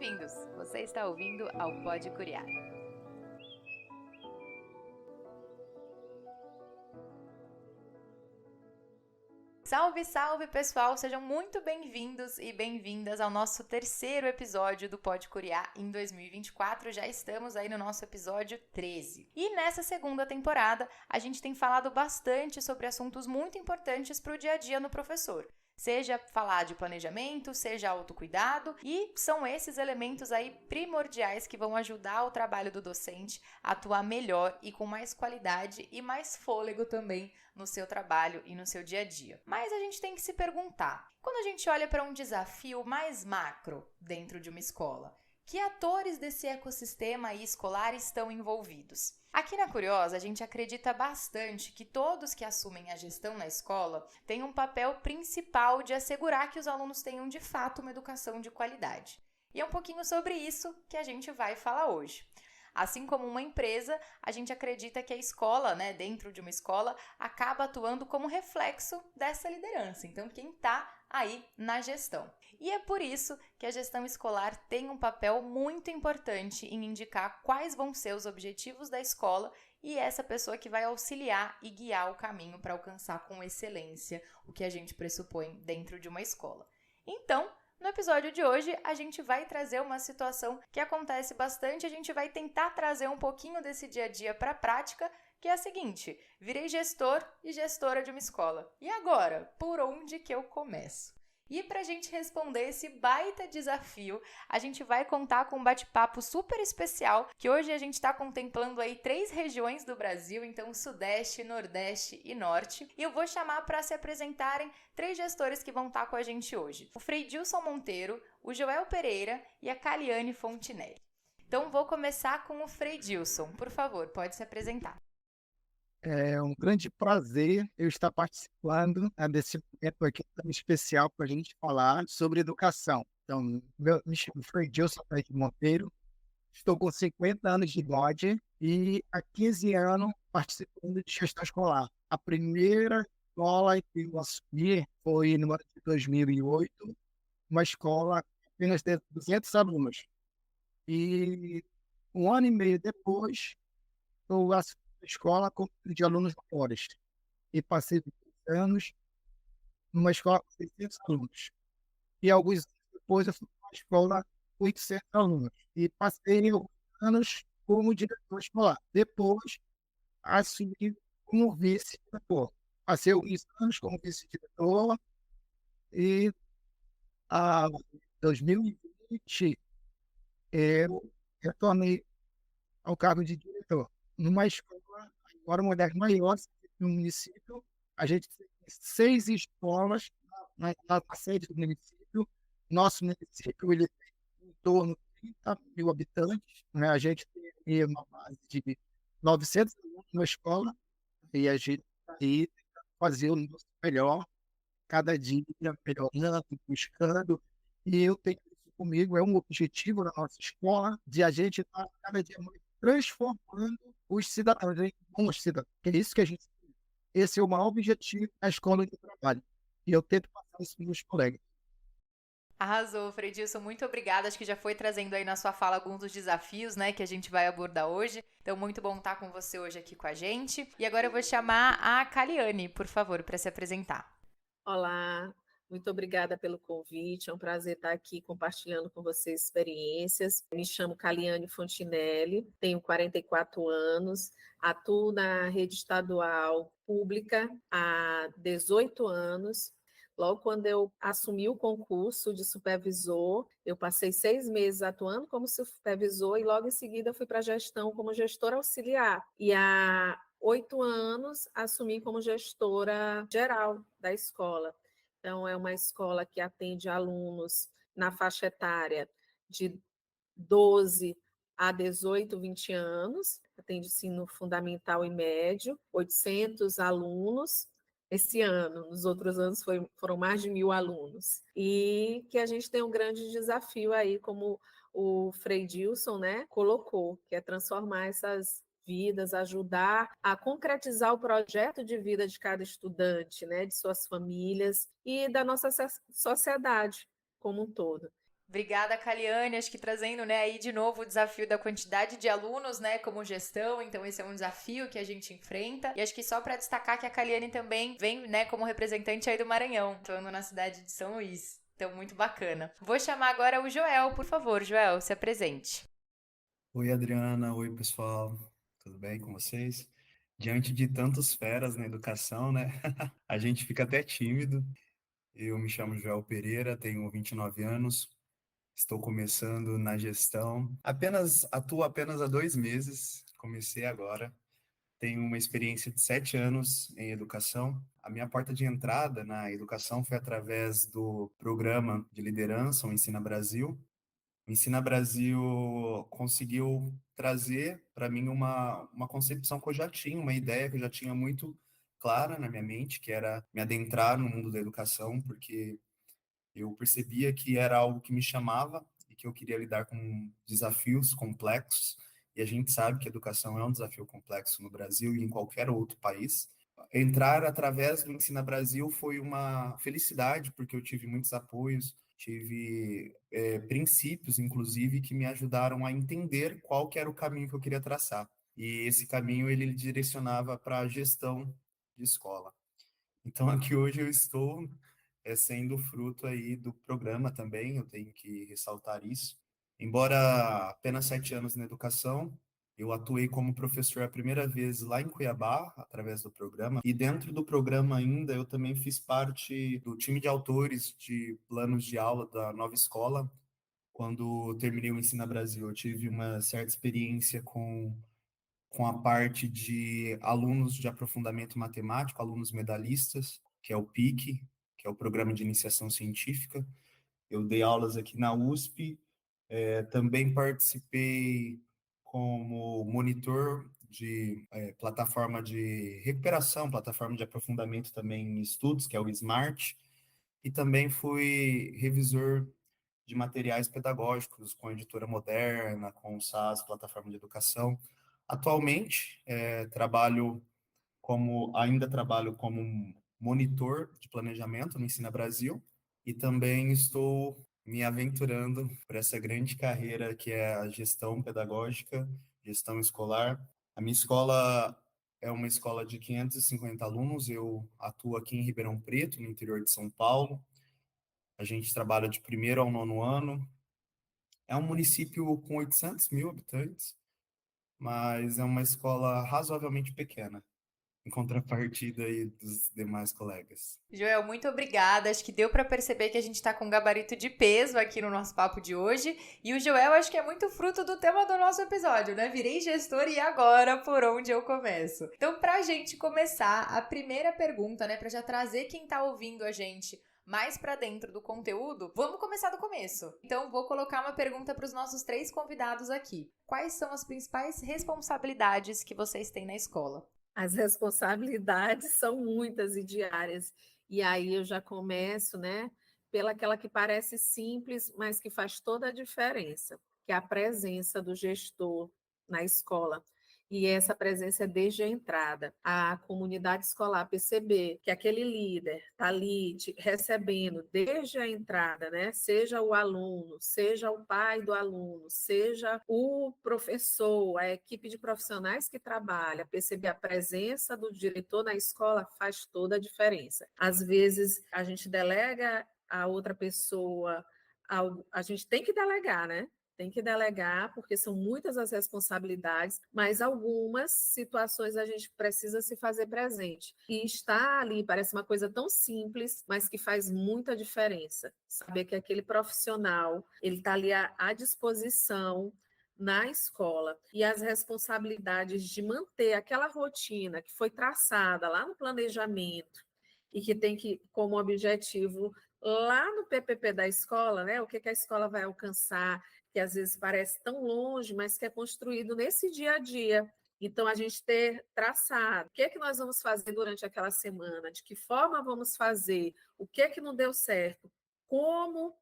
bem-vindos! Você está ouvindo ao Pode Curiar. Salve, salve, pessoal! Sejam muito bem-vindos e bem-vindas ao nosso terceiro episódio do Pode Curiar em 2024. Já estamos aí no nosso episódio 13. E nessa segunda temporada, a gente tem falado bastante sobre assuntos muito importantes para o dia a dia no professor. Seja falar de planejamento, seja autocuidado, e são esses elementos aí primordiais que vão ajudar o trabalho do docente a atuar melhor e com mais qualidade e mais fôlego também no seu trabalho e no seu dia a dia. Mas a gente tem que se perguntar, quando a gente olha para um desafio mais macro dentro de uma escola, que atores desse ecossistema escolar estão envolvidos? Aqui na Curiosa, a gente acredita bastante que todos que assumem a gestão na escola têm um papel principal de assegurar que os alunos tenham de fato uma educação de qualidade. E é um pouquinho sobre isso que a gente vai falar hoje. Assim como uma empresa, a gente acredita que a escola, dentro de uma escola, acaba atuando como reflexo dessa liderança. Então, quem está aí na gestão. E é por isso que a gestão escolar tem um papel muito importante em indicar quais vão ser os objetivos da escola e essa pessoa que vai auxiliar e guiar o caminho para alcançar com excelência o que a gente pressupõe dentro de uma escola. Então, no episódio de hoje, a gente vai trazer uma situação que acontece bastante, a gente vai tentar trazer um pouquinho desse dia a dia para a prática, que é a seguinte: virei gestor e gestora de uma escola. E agora? Por onde que eu começo? E para a gente responder esse baita desafio, a gente vai contar com um bate-papo super especial, que hoje a gente está contemplando aí 3 regiões do Brasil, então Sudeste, Nordeste e Norte. E eu vou chamar para se apresentarem 3 gestores que vão estar com a gente hoje. O Freidilson Monteiro, o Joel Pereira e a Caliane Fontinelli. Então vou começar com o Freidilson. Por favor, pode se apresentar. É um grande prazer eu estar participando desse momento aqui tão especial para a gente falar sobre educação. Então, me chamo Freidilson Monteiro, estou com 50 anos de idade e há 15 anos participando de gestão escolar. A primeira escola que eu assumi foi no ano de 2008, uma escola apenas de 200 alunos. E um ano e meio depois, eu assumi a escola com de alunos maiores. E passei 2 anos numa escola com 600 alunos. E alguns anos depois eu fui para uma escola com 800 alunos. E passei alguns anos como diretor escolar. Depois, assumi como vice-diretor. Passei alguns anos como vice-diretor e em 2020 eu retornei ao cargo de diretor. Numa escola, agora uma das maiores no município, a gente tem 6 escolas na sede do município. Nosso município ele tem em torno de 30.000 habitantes, né? A gente tem aí uma base de 900 alunos na escola e a gente está aí tentando fazer o nosso melhor, cada dia melhorando, buscando. E eu tenho isso comigo, é um objetivo da nossa escola, de a gente estar cada dia mais transformando os cidadãos em bons cidadãos. É isso que a gente. Esse é o maior objetivo da escola de trabalho. E eu tento passar isso para os meus colegas. Arrasou, Fredilson, muito obrigada. Acho que já foi trazendo aí na sua fala alguns dos desafios, que a gente vai abordar hoje. Então, muito bom estar com você hoje aqui com a gente. E agora eu vou chamar a Caliane, por favor, para se apresentar. Olá, muito obrigada pelo convite. É um prazer estar aqui compartilhando com vocês experiências. Me chamo Caliane Fontinelli, tenho 44 anos, atuo na rede estadual pública há 18 anos. Logo quando eu assumi o concurso de supervisor, eu passei 6 meses atuando como supervisor e logo em seguida fui para a gestão como gestora auxiliar. E há 8 anos assumi como gestora geral da escola. Então, é uma escola que atende alunos na faixa etária de 12 a 18, 20 anos, atende ensino fundamental e médio, 800 alunos esse ano, nos outros anos foram mais de 1.000 alunos. E que a gente tem um grande desafio aí, como o Freidilson, colocou, que é transformar essas vidas, ajudar a concretizar o projeto de vida de cada estudante, de suas famílias e da nossa sociedade como um todo. Obrigada, Caliane, acho que trazendo, né, aí de novo o desafio da quantidade de alunos, né, como gestão, então esse é um desafio que a gente enfrenta, e acho que só para destacar que a Caliane também vem, né, como representante aí do Maranhão, atuando na cidade de São Luís, então muito bacana. Vou chamar agora o Joel, por favor, Joel, se apresente. Oi, Adriana. Oi, pessoal. Tudo bem com vocês? Diante de tantas feras na educação, né? A gente fica até tímido. Eu me chamo Joel Pereira, tenho 29 anos, estou começando na gestão. Atuo apenas há 2 meses, comecei agora. Tenho uma experiência de 7 anos em educação. A minha porta de entrada na educação foi através do programa de liderança, o Ensina Brasil. O Ensina Brasil conseguiu trazer para mim uma concepção que eu já tinha, uma ideia que eu já tinha muito clara na minha mente, que era me adentrar no mundo da educação, porque eu percebia que era algo que me chamava e que eu queria lidar com desafios complexos. E a gente sabe que a educação é um desafio complexo no Brasil e em qualquer outro país. Entrar através do Ensina Brasil foi uma felicidade, porque eu tive muitos apoios, tive princípios, inclusive, que me ajudaram a entender qual que era o caminho que eu queria traçar. E esse caminho ele direcionava para a gestão de escola. Então aqui hoje eu estou sendo fruto aí do programa também, eu tenho que ressaltar isso. Embora apenas 7 anos na educação, eu atuei como professor a primeira vez lá em Cuiabá, através do programa, e dentro do programa ainda eu também fiz parte do time de autores de planos de aula da nova escola. Quando terminei o Ensina Brasil, eu tive uma certa experiência com a parte de alunos de aprofundamento matemático, alunos medalhistas, que é o PIC, que é o Programa de Iniciação Científica. Eu dei aulas aqui na USP, também participei como monitor de plataforma de recuperação, plataforma de aprofundamento também em estudos, que é o SMART, e também fui revisor de materiais pedagógicos com a Editora Moderna, com o SAS, plataforma de educação. Atualmente, ainda trabalho como monitor de planejamento no Ensina Brasil e também estou me aventurando por essa grande carreira que é a gestão pedagógica, gestão escolar. A minha escola é uma escola de 550 alunos, eu atuo aqui em Ribeirão Preto, no interior de São Paulo. A gente trabalha de primeiro ao nono ano. É um município com 800 mil habitantes, mas é uma escola razoavelmente pequena, em contrapartida aí dos demais colegas. Joel, muito obrigada. Acho que deu para perceber que a gente está com um gabarito de peso aqui no nosso papo de hoje. E o Joel, acho que é muito fruto do tema do nosso episódio, né? Virei gestor e agora por onde eu começo? Então, para a gente começar, a primeira pergunta, né, para já trazer quem está ouvindo a gente mais para dentro do conteúdo, vamos começar do começo. Então, vou colocar uma pergunta para os nossos 3 convidados aqui. Quais são as principais responsabilidades que vocês têm na escola? As responsabilidades são muitas e diárias. E aí eu já começo, né, pelaquela que parece simples, mas que faz toda a diferença, que é a presença do gestor na escola. E essa presença é desde a entrada. A comunidade escolar perceber que aquele líder está ali recebendo desde a entrada, né? Seja o aluno, seja o pai do aluno, seja o professor, a equipe de profissionais que trabalha, perceber a presença do diretor na escola faz toda a diferença. Às vezes a gente delega a outra pessoa, a gente tem que delegar, né? Tem que delegar, porque são muitas as responsabilidades, mas algumas situações a gente precisa se fazer presente. E estar ali parece uma coisa tão simples, mas que faz muita diferença. Saber que aquele profissional, ele está ali à disposição na escola. E as responsabilidades de manter aquela rotina que foi traçada lá no planejamento e que tem que, como objetivo, lá no PPP da escola, né? O que a escola vai alcançar, que às vezes parece tão longe, mas que é construído nesse dia a dia. Então, a gente ter traçado o que é que nós vamos fazer durante aquela semana, de que forma vamos fazer, o que é que não deu certo, como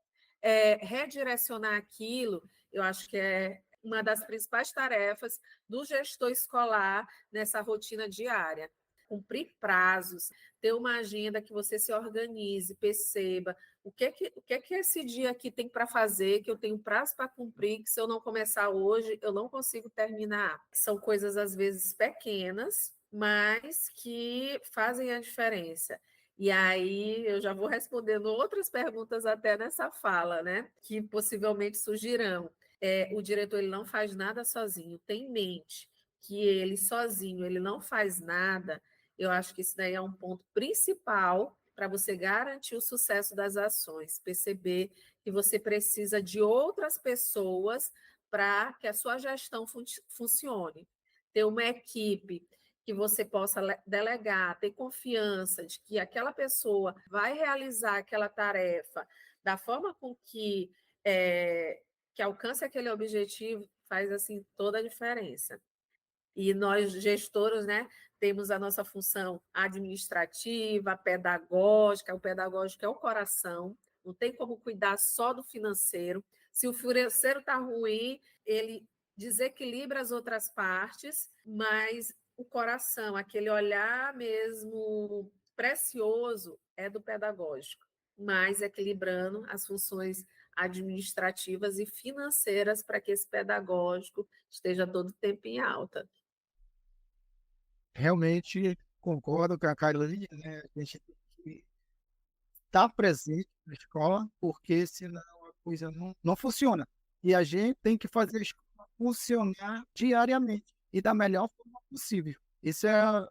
redirecionar aquilo, eu acho que é uma das principais tarefas do gestor escolar nessa rotina diária. Cumprir prazos, ter uma agenda que você se organize, perceba O que é que esse dia aqui tem para fazer, que eu tenho prazo para cumprir, que se eu não começar hoje, eu não consigo terminar. São coisas, às vezes, pequenas, mas que fazem a diferença. E aí eu já vou respondendo outras perguntas até nessa fala, né? Que possivelmente surgirão. O diretor ele não faz nada sozinho, tem em mente que ele sozinho ele não faz nada. Eu acho que isso daí é um ponto principal para você garantir o sucesso das ações, perceber que você precisa de outras pessoas para que a sua gestão funcione. Ter uma equipe que você possa delegar, ter confiança de que aquela pessoa vai realizar aquela tarefa da forma com que alcance aquele objetivo, faz assim toda a diferença. E nós, gestores, né, temos a nossa função administrativa, pedagógica. O pedagógico é o coração, não tem como cuidar só do financeiro. Se o financeiro está ruim, ele desequilibra as outras partes, mas o coração, aquele olhar mesmo precioso, é do pedagógico, mas equilibrando as funções administrativas e financeiras para que esse pedagógico esteja todo o tempo em alta. Realmente concordo com a Carolina, né? A gente tem que estar presente na escola, porque senão a coisa não funciona. E a gente tem que fazer a escola funcionar diariamente e da melhor forma possível. Isso é o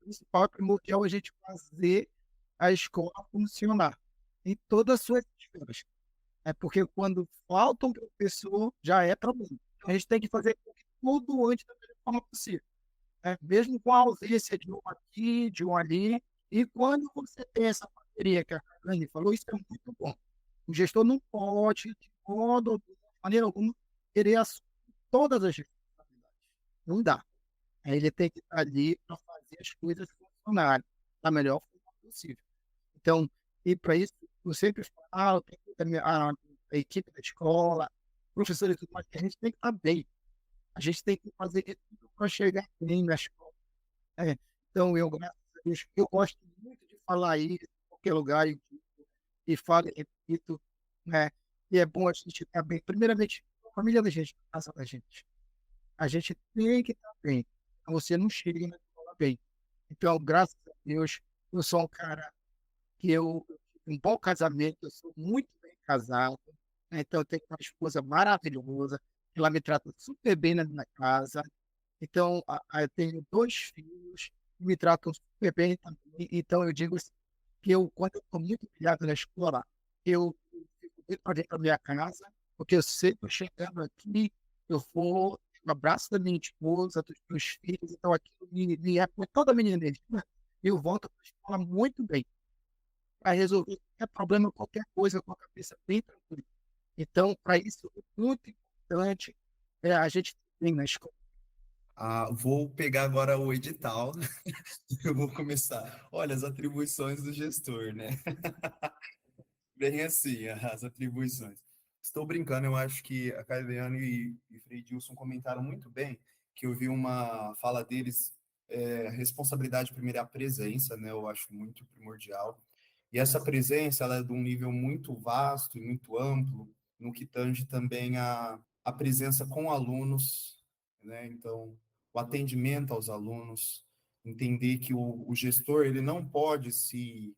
principal primordial, a gente fazer a escola funcionar em todas as suas esferas. É porque quando falta um professor, já é problema. A gente tem que fazer tudo antes da melhor forma possível, né? Mesmo com a ausência de um aqui, de um ali. E quando você tem essa parceria que a Carane falou, isso é muito bom. O gestor não pode, de maneira alguma, querer assumir todas as responsabilidades. Não dá. Ele tem que estar ali para fazer as coisas funcionarem da melhor forma possível. Então, e para isso, eu sempre falo, eu tenho que ter a equipe da escola, professores e tudo mais, que a gente tem que estar bem. A gente tem que fazer de tudo para chegar bem na escola. Né? Então, eu, graças a Deus, eu gosto muito de falar isso em qualquer lugar, e falo, e repito, né? E é bom a gente estar bem. Primeiramente, a família da gente, a casa da gente. A gente tem que estar bem. Então, você não chega na escola bem. Então, graças a Deus, eu sou um cara que eu um bom casamento, eu sou muito bem casado, né? Então eu tenho uma esposa maravilhosa, ela me trata super bem na minha casa. Então, eu tenho 2 filhos que me tratam super bem também. Então eu digo assim, que quando eu estou muito pilhado na escola, eu fico dentro pra dentro da minha casa, porque eu sei que eu chegando aqui, eu vou no abraço da minha esposa, dos meus filhos, então aquilo me é com toda a minha energia, eu volto para a escola muito bem para resolver qualquer problema, qualquer coisa, com a cabeça bem tranquila. Então, para isso, é muito importante a gente ter na escola. Vou pegar agora o edital. Eu vou começar. Olha, as atribuições do gestor, né? Bem assim, as atribuições. Estou brincando, eu acho que a Cailiane e Frei Dilson comentaram muito bem, que eu vi uma fala deles, responsabilidade primeiro é a presença, né? Eu acho muito primordial. E essa presença, ela é de um nível muito vasto e muito amplo, no que tange também a presença com alunos, né? Então, o atendimento aos alunos, entender que o gestor, ele não pode se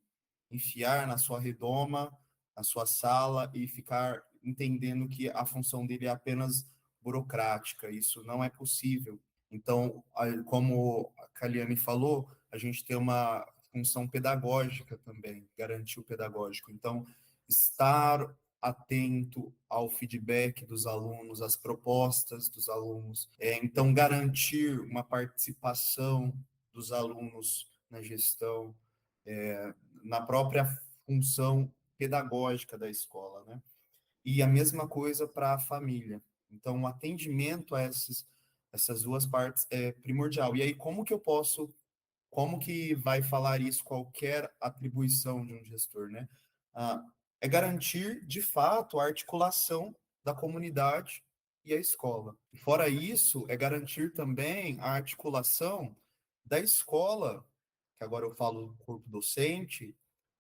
enfiar na sua redoma, na sua sala e ficar entendendo que a função dele é apenas burocrática. Isso não é possível. Então, como a Kaliane falou, a gente tem uma função pedagógica também, garantir o pedagógico. Então, estar atento ao feedback dos alunos, às propostas dos alunos, então garantir uma participação dos alunos na gestão, na própria função pedagógica da escola, né? E a mesma coisa para a família. Então, o atendimento a essas duas partes é primordial. E aí, como que vai falar isso qualquer atribuição de um gestor, né? Ah, é garantir, de fato, a articulação da comunidade e a escola. E fora isso, é garantir também a articulação da escola, que agora eu falo corpo docente,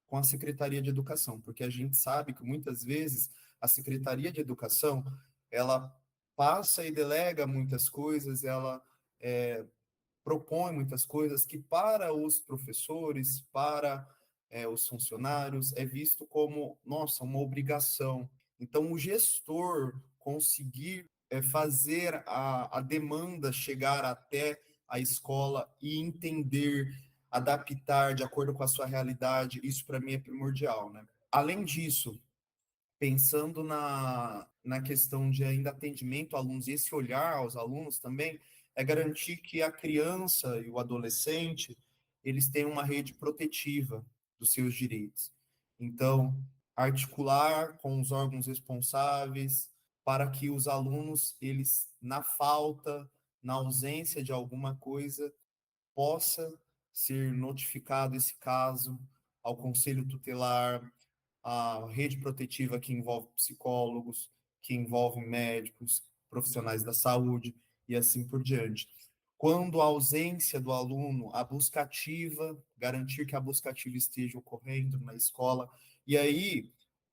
com a Secretaria de Educação, porque a gente sabe que muitas vezes a Secretaria de Educação, ela passa e delega muitas coisas, ela propõe muitas coisas que para os professores, para os funcionários, é visto como, nossa, uma obrigação. Então, o gestor conseguir fazer a demanda chegar até a escola e entender, adaptar de acordo com a sua realidade, isso para mim é primordial, né? Além disso, pensando na questão de ainda atendimento a alunos, e esse olhar aos alunos também, é garantir que a criança e o adolescente, eles tenham uma rede protetiva dos seus direitos. Então, articular com os órgãos responsáveis para que os alunos, eles, na falta, na ausência de alguma coisa, possa ser notificado esse caso ao conselho tutelar, a rede protetiva que envolve psicólogos, que envolve médicos, profissionais da saúde e assim por diante. Quando a ausência do aluno, a busca ativa, garantir que a busca ativa esteja ocorrendo na escola. E aí,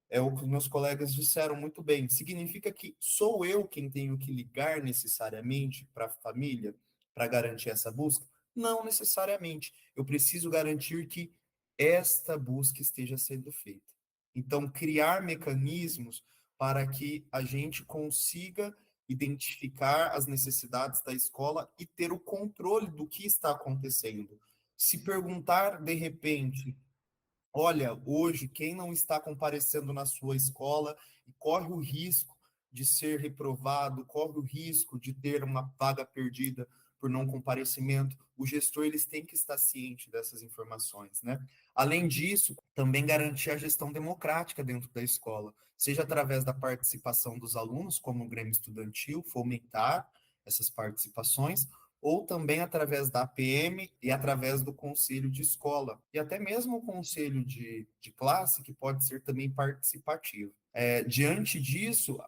é o que os meus colegas disseram muito bem, significa que sou eu quem tenho que ligar necessariamente para a família para garantir essa busca? Não necessariamente. Eu preciso garantir que esta busca esteja sendo feita. Então, criar mecanismos para que a gente consiga identificar as necessidades da escola e ter o controle do que está acontecendo. Se perguntar, de repente, olha, hoje, quem não está comparecendo na sua escola e corre o risco de ser reprovado, corre o risco de ter uma vaga perdida por não comparecimento, o gestor eles têm que estar ciente dessas informações, né? Além disso, também garantir a gestão democrática dentro da escola, seja através da participação dos alunos, como o Grêmio Estudantil, fomentar essas participações, ou também através da APM e através do conselho de escola, e até mesmo o conselho de classe, que pode ser também participativo. Diante disso,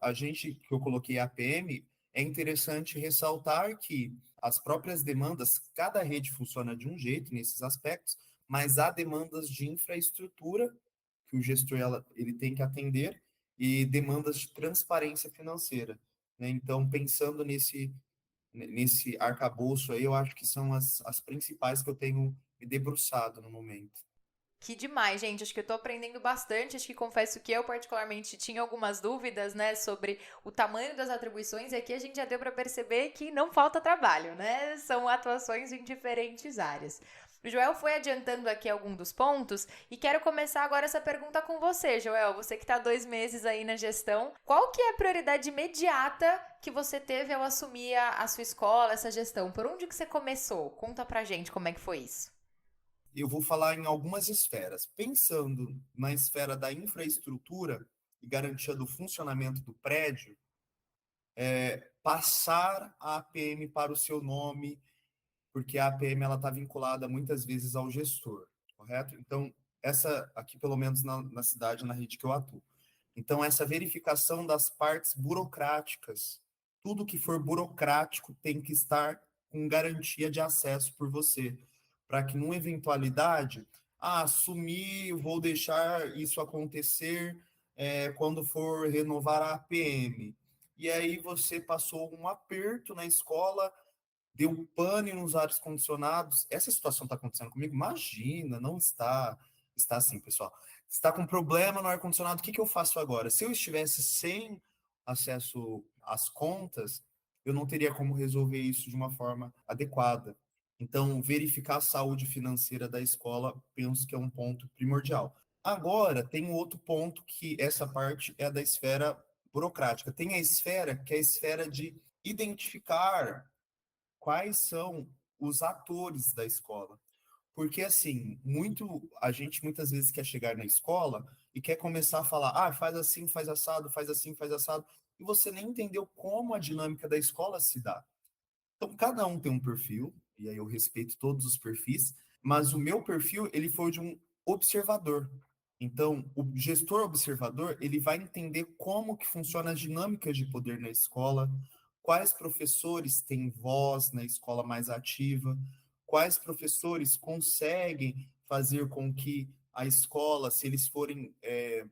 que eu coloquei a APM, é interessante ressaltar que as próprias demandas, cada rede funciona de um jeito nesses aspectos, mas há demandas de infraestrutura que o gestor ele tem que atender e demandas de transparência financeira, né? Então, pensando nesse arcabouço aí, eu acho que são as principais que eu tenho me debruçado no momento. Que demais, gente. Acho que eu tô aprendendo bastante. Acho que confesso que eu, particularmente, tinha algumas dúvidas, né, sobre o tamanho das atribuições. E aqui a gente já deu para perceber que não falta trabalho, né? São atuações em diferentes áreas. O Joel foi adiantando aqui algum dos pontos e quero começar agora essa pergunta com você, Joel. Você que está 2 meses aí na gestão, qual que é a prioridade imediata que você teve ao assumir a sua escola, essa gestão? Por onde que você começou? Conta pra gente como é que foi isso. Eu vou falar em algumas esferas. Pensando na esfera da infraestrutura e garantia do funcionamento do prédio, passar a APM para o seu nome, porque a APM está vinculada muitas vezes ao gestor, correto? Então, essa aqui, pelo menos na cidade, na rede que eu atuo. Então, essa verificação das partes burocráticas, tudo que for burocrático tem que estar com garantia de acesso por você, para que, numa eventualidade, assumir, vou deixar isso acontecer quando for renovar a APM. E aí você passou um aperto na escola, deu pane nos ares condicionados. Essa situação está acontecendo comigo? Imagina, não está. Está assim, pessoal. Está com problema no ar-condicionado, o que eu faço agora? Se eu estivesse sem acesso às contas, eu não teria como resolver isso de uma forma adequada. Então, verificar a saúde financeira da escola, penso que é um ponto primordial. Agora, tem um outro ponto que essa parte é da esfera burocrática. Tem a esfera que é a esfera de identificar quais são os atores da escola. Porque, assim, a gente muitas vezes quer chegar na escola e quer começar a falar, faz assim, faz assado, faz assim, faz assado, e você nem entendeu como a dinâmica da escola se dá. Então, cada um tem um perfil, e aí eu respeito todos os perfis, mas o meu perfil, ele foi de um observador. Então, o gestor observador, ele vai entender como que funciona as dinâmicas de poder na escola, quais professores têm voz na escola mais ativa, quais professores conseguem fazer com que a escola, se eles forem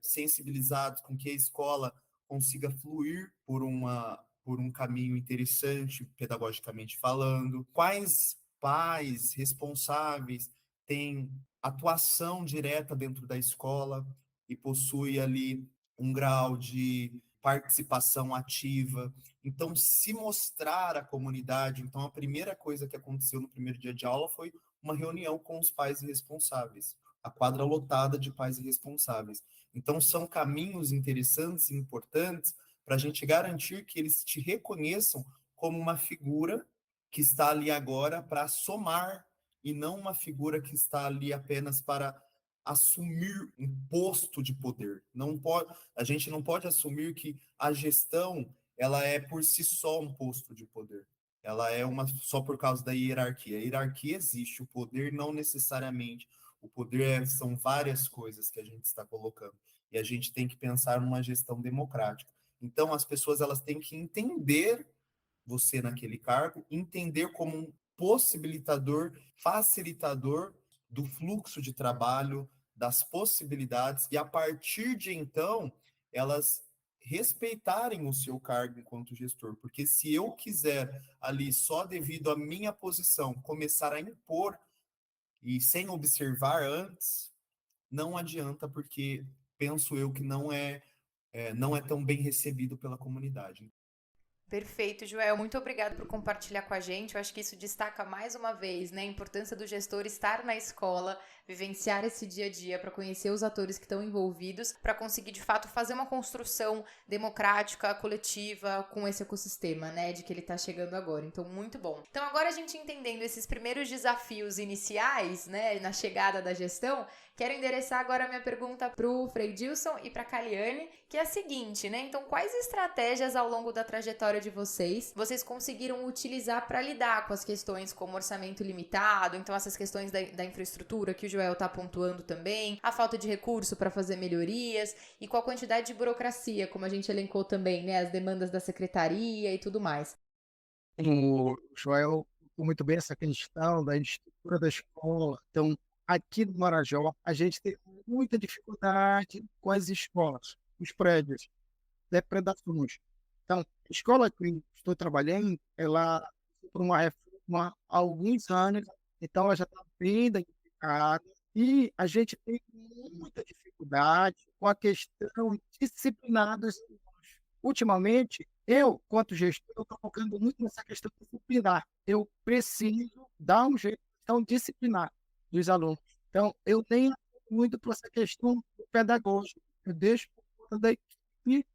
sensibilizados com que a escola consiga fluir por um caminho interessante, pedagogicamente falando, quais pais responsáveis têm atuação direta dentro da escola e possui ali um grau de participação ativa. Então, se mostrar à comunidade. Então, a primeira coisa que aconteceu no primeiro dia de aula foi uma reunião com os pais responsáveis, a quadra lotada de pais responsáveis. Então, são caminhos interessantes e importantes para a gente garantir que eles te reconheçam como uma figura que está ali agora para somar e não uma figura que está ali apenas para assumir um posto de poder. Não pode, a gente não pode assumir que a gestão ela é por si só um posto de poder. Ela é uma só por causa da hierarquia. A hierarquia existe, o poder não necessariamente. O poder são várias coisas que a gente está colocando e a gente tem que pensar numa gestão democrática. Então as pessoas elas têm que entender você naquele cargo, entender como um possibilitador, facilitador do fluxo de trabalho, das possibilidades, e a partir de então, elas respeitarem o seu cargo enquanto gestor, porque se eu quiser ali, só devido à minha posição, começar a impor e sem observar antes, não adianta, porque penso eu que não é tão bem recebido pela comunidade. Perfeito, Joel. Muito obrigada por compartilhar com a gente. Eu acho que isso destaca mais uma vez, né, a importância do gestor estar na escola, vivenciar esse dia a dia para conhecer os atores que estão envolvidos, para conseguir de fato fazer uma construção democrática, coletiva com esse ecossistema, né, de que ele está chegando agora. Então, muito bom. Então, agora a gente entendendo esses primeiros desafios iniciais, né, na chegada da gestão, quero endereçar agora a minha pergunta para o Frei Dilson e para a Kaliane, que é a seguinte, né? Então, quais estratégias ao longo da trajetória de vocês conseguiram utilizar para lidar com as questões como orçamento limitado, então essas questões da infraestrutura que o Joel está pontuando também, a falta de recurso para fazer melhorias e com a quantidade de burocracia, como a gente elencou também, né? As demandas da secretaria e tudo mais. O Joel colocou muito bem essa questão da estrutura da escola. Então, aqui no Marajó, a gente tem muita dificuldade com as escolas, os prédios, depredações. Então, a escola que eu estou trabalhando, ela passou por uma reforma há alguns anos, então ela já está bem identificada e a gente tem muita dificuldade com a questão disciplinar dos alunos. Ultimamente, eu, quanto gestor, estou focando muito nessa questão disciplinar. Eu preciso dar um jeito de disciplinar dos alunos. Então, eu tenho muito para essa questão pedagógica. Eu deixo por conta da equipe,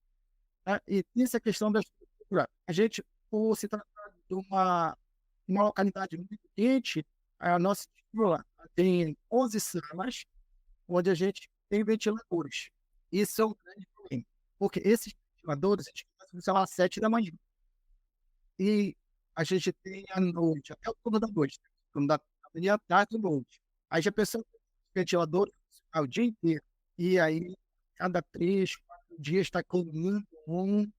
né? E essa questão da estrutura. A gente, por se tratar de uma localidade muito quente, a nossa escola tem 11 salas, onde a gente tem ventiladores. Isso é um grande problema, porque esses ventiladores, a gente começa a funcionar às 7 da manhã. E a gente tem à noite, até o turno da noite, né? Turno da manhã, tarde e noite. Aí já pensou que o ventilador funcionar o dia inteiro. E aí, cada 3, 4 dias está colando um,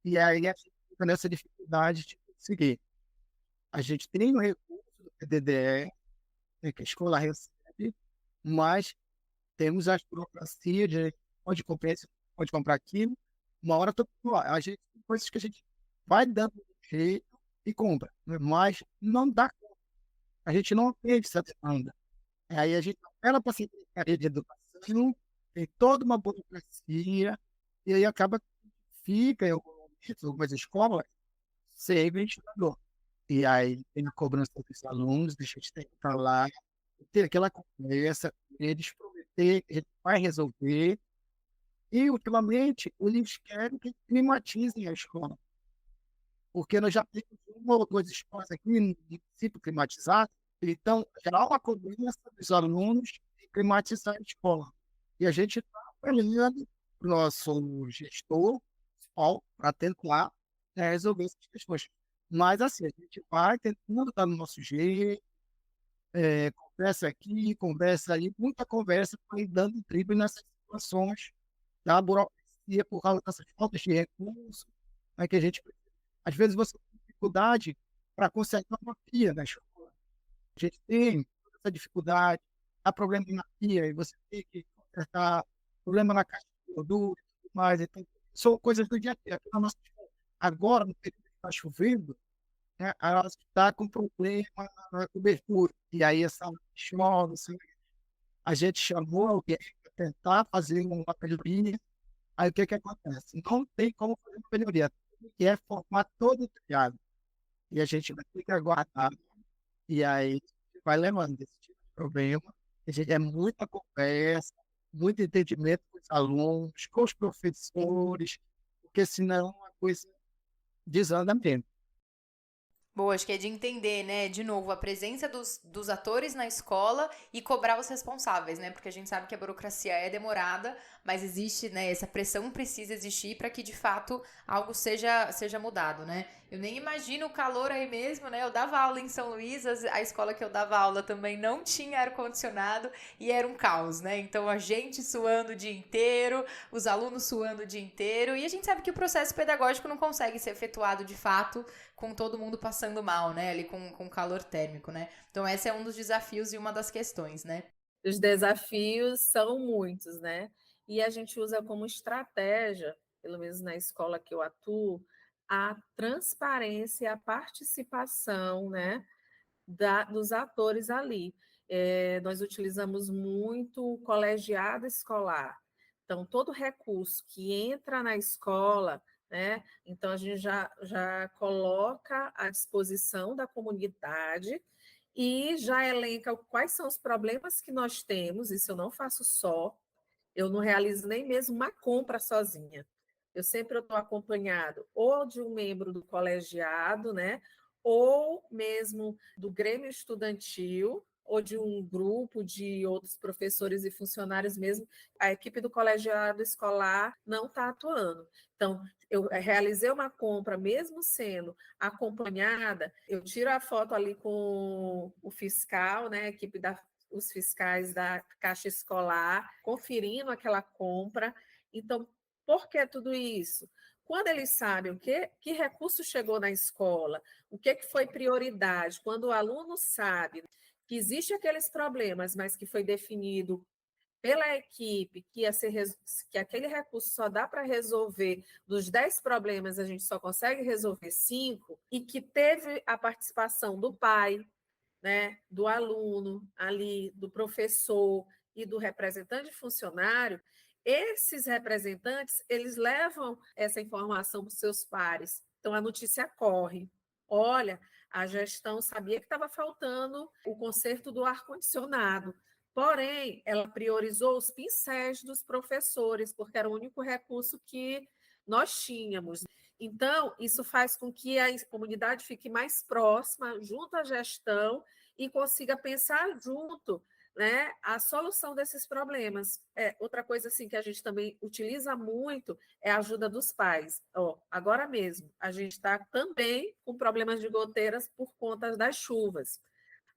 e aí a gente fica nessa dificuldade de conseguir. A gente tem o recurso do PDDE, né, que a escola recebe, mas temos as burocracias de pode comprar isso, pode comprar aquilo. Uma hora a gente tem coisas que a gente vai dando um jeito e compra, né, mas não dá conta. A gente não atende essa demanda. Aí a gente apela para a Secretaria de Educação, tem toda uma burocracia, e aí acaba que fica em algumas escolas sem ventilador. E aí tem a cobrança dos alunos, a gente tem que estar lá, ter aquela conversa, eles prometer que a gente vai resolver. E, ultimamente, eles querem que climatizem a escola, porque nós já temos uma ou duas escolas aqui no município climatizado, então já há uma cobrança dos alunos de climatizar a escola. E a gente está olhando para o nosso gestor para tentar resolver essas questões. Mas, assim, a gente vai tentando dar no nosso jeito, conversa aqui, conversa ali, muita conversa para ir dando drible nessas situações da burocracia por causa dessas faltas de recursos, né, que a gente, às vezes, você tem dificuldade para consertar uma pia na escola. A gente tem essa dificuldade dá problema na pia e você tem que consertar, problema na caixa de produto e tudo mais. Então, são coisas do dia a dia. Aqui na nossa escola, agora, no período que está chovendo, né, ela está com problema na cobertura. E aí, essa chove, assim, a gente chamou alguém para tentar fazer uma melhoria. Aí, o que que acontece? Não tem como fazer uma melhoria, que é formar todo o telhado. E a gente vai ter que aguardar. E aí, vai levando esse tipo de problema. A gente, é muita conversa, muito entendimento com os alunos, com os professores, porque senão a coisa desanda mesmo. Boa, acho que é de entender, né, de novo, a presença dos atores na escola e cobrar os responsáveis, né, porque a gente sabe que a burocracia é demorada, mas existe, né, essa pressão precisa existir para que, de fato, algo seja mudado, né. Eu nem imagino o calor aí mesmo, né, eu dava aula em São Luís, a escola que eu dava aula também não tinha ar-condicionado e era um caos, né, então a gente suando o dia inteiro, os alunos suando o dia inteiro, e a gente sabe que o processo pedagógico não consegue ser efetuado, de fato, com todo mundo passando mal, né? Ali com calor térmico, né? Então, esse é um dos desafios e uma das questões, né? Os desafios são muitos, né? E a gente usa como estratégia, pelo menos na escola que eu atuo, a transparência e a participação, né, dos atores ali. Nós utilizamos muito o colegiado escolar. Então, todo recurso que entra na escola, né, então a gente já coloca à disposição da comunidade e já elenca quais são os problemas que nós temos. Isso eu não faço só, eu não realizo nem mesmo uma compra sozinha. Eu sempre estou acompanhado ou de um membro do colegiado, né, ou mesmo do Grêmio Estudantil, ou de um grupo de outros professores e funcionários mesmo. A equipe do colegiado escolar não está atuando. Então, eu realizei uma compra, mesmo sendo acompanhada, eu tiro a foto ali com o fiscal, né, a equipe os fiscais da Caixa Escolar, conferindo aquela compra. Então, por que tudo isso? Quando eles sabem que recurso chegou na escola, o que foi prioridade, quando o aluno sabe que existem aqueles problemas, mas que foi definido pela equipe que aquele recurso só dá para resolver, dos 10 problemas a gente só consegue resolver 5, e que teve a participação do pai, né, do aluno ali, do professor e do representante funcionário, esses representantes, eles levam essa informação para os seus pares. Então, a notícia corre. Olha, a gestão sabia que estava faltando o conserto do ar-condicionado, porém, ela priorizou os pincéis dos professores, porque era o único recurso que nós tínhamos. Então, isso faz com que a comunidade fique mais próxima, junto à gestão, e consiga pensar junto, né, a solução desses problemas. Outra coisa assim que a gente também utiliza muito é a ajuda dos pais. Agora mesmo, a gente está também com problemas de goteiras por conta das chuvas.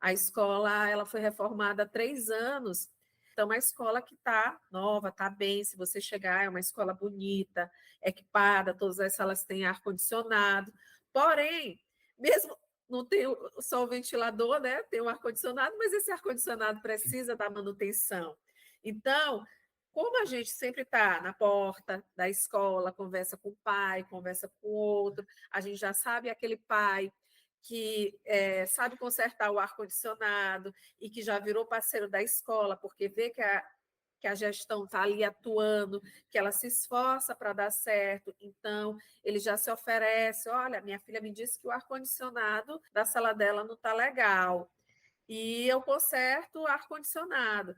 A escola ela foi reformada há 3 anos, então é uma escola que está nova, está bem. Se você chegar, é uma escola bonita, equipada, todas as salas têm ar-condicionado. Porém, mesmo não tem só o ventilador, né? Tem o ar-condicionado, mas esse ar-condicionado precisa da manutenção. Então, como a gente sempre está na porta da escola, conversa com o pai, conversa com o outro, a gente já sabe aquele pai que sabe consertar o ar-condicionado e que já virou parceiro da escola, porque vê que a gestão está ali atuando, que ela se esforça para dar certo, então ele já se oferece, olha, minha filha me disse que o ar-condicionado da sala dela não está legal, e eu conserto o ar-condicionado.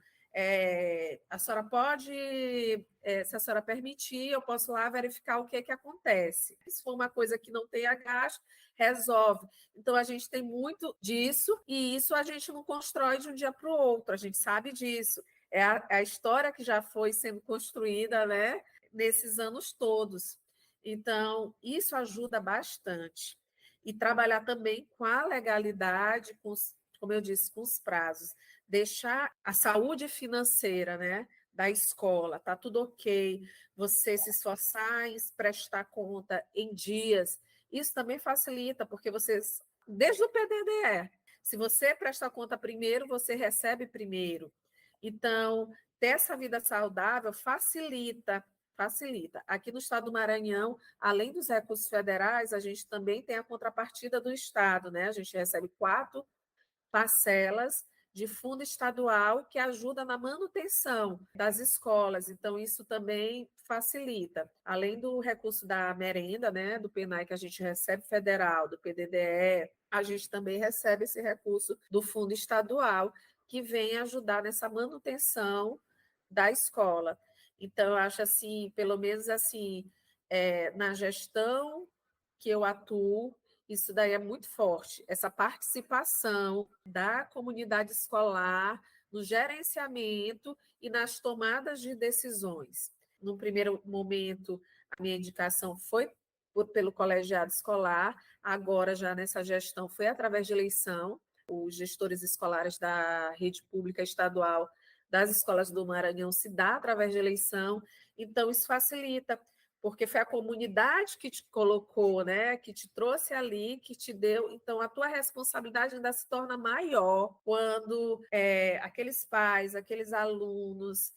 A senhora pode, se a senhora permitir, eu posso lá verificar o que acontece. Se for uma coisa que não tenha gasto, resolve. Então, a gente tem muito disso, e isso a gente não constrói de um dia para o outro, a gente sabe disso. É a história que já foi sendo construída, né, nesses anos todos. Então, isso ajuda bastante. E trabalhar também com a legalidade, como eu disse, com os prazos. Deixar a saúde financeira, né, da escola, tá tudo ok, você se esforçar em prestar conta em dias, isso também facilita, porque vocês, desde o PDDE, se você prestar conta primeiro, você recebe primeiro. Então, ter essa vida saudável facilita. Aqui no estado do Maranhão, além dos recursos federais, a gente também tem a contrapartida do estado, né? A gente recebe 4 parcelas de fundo estadual que ajuda na manutenção das escolas. Então, isso também facilita. Além do recurso da merenda, né, do PNAE que a gente recebe federal, do PDDE, a gente também recebe esse recurso do fundo estadual que vem ajudar nessa manutenção da escola. Então, eu acho assim, pelo menos assim, na gestão que eu atuo, isso daí é muito forte, essa participação da comunidade escolar no gerenciamento e nas tomadas de decisões. No primeiro momento, a minha indicação foi pelo colegiado escolar, agora já nessa gestão foi através de eleição, os gestores escolares da rede pública estadual das escolas do Maranhão se dá através de eleição, então isso facilita, porque foi a comunidade que te colocou, né, que te trouxe ali, que te deu, então a tua responsabilidade ainda se torna maior quando aqueles pais, aqueles alunos,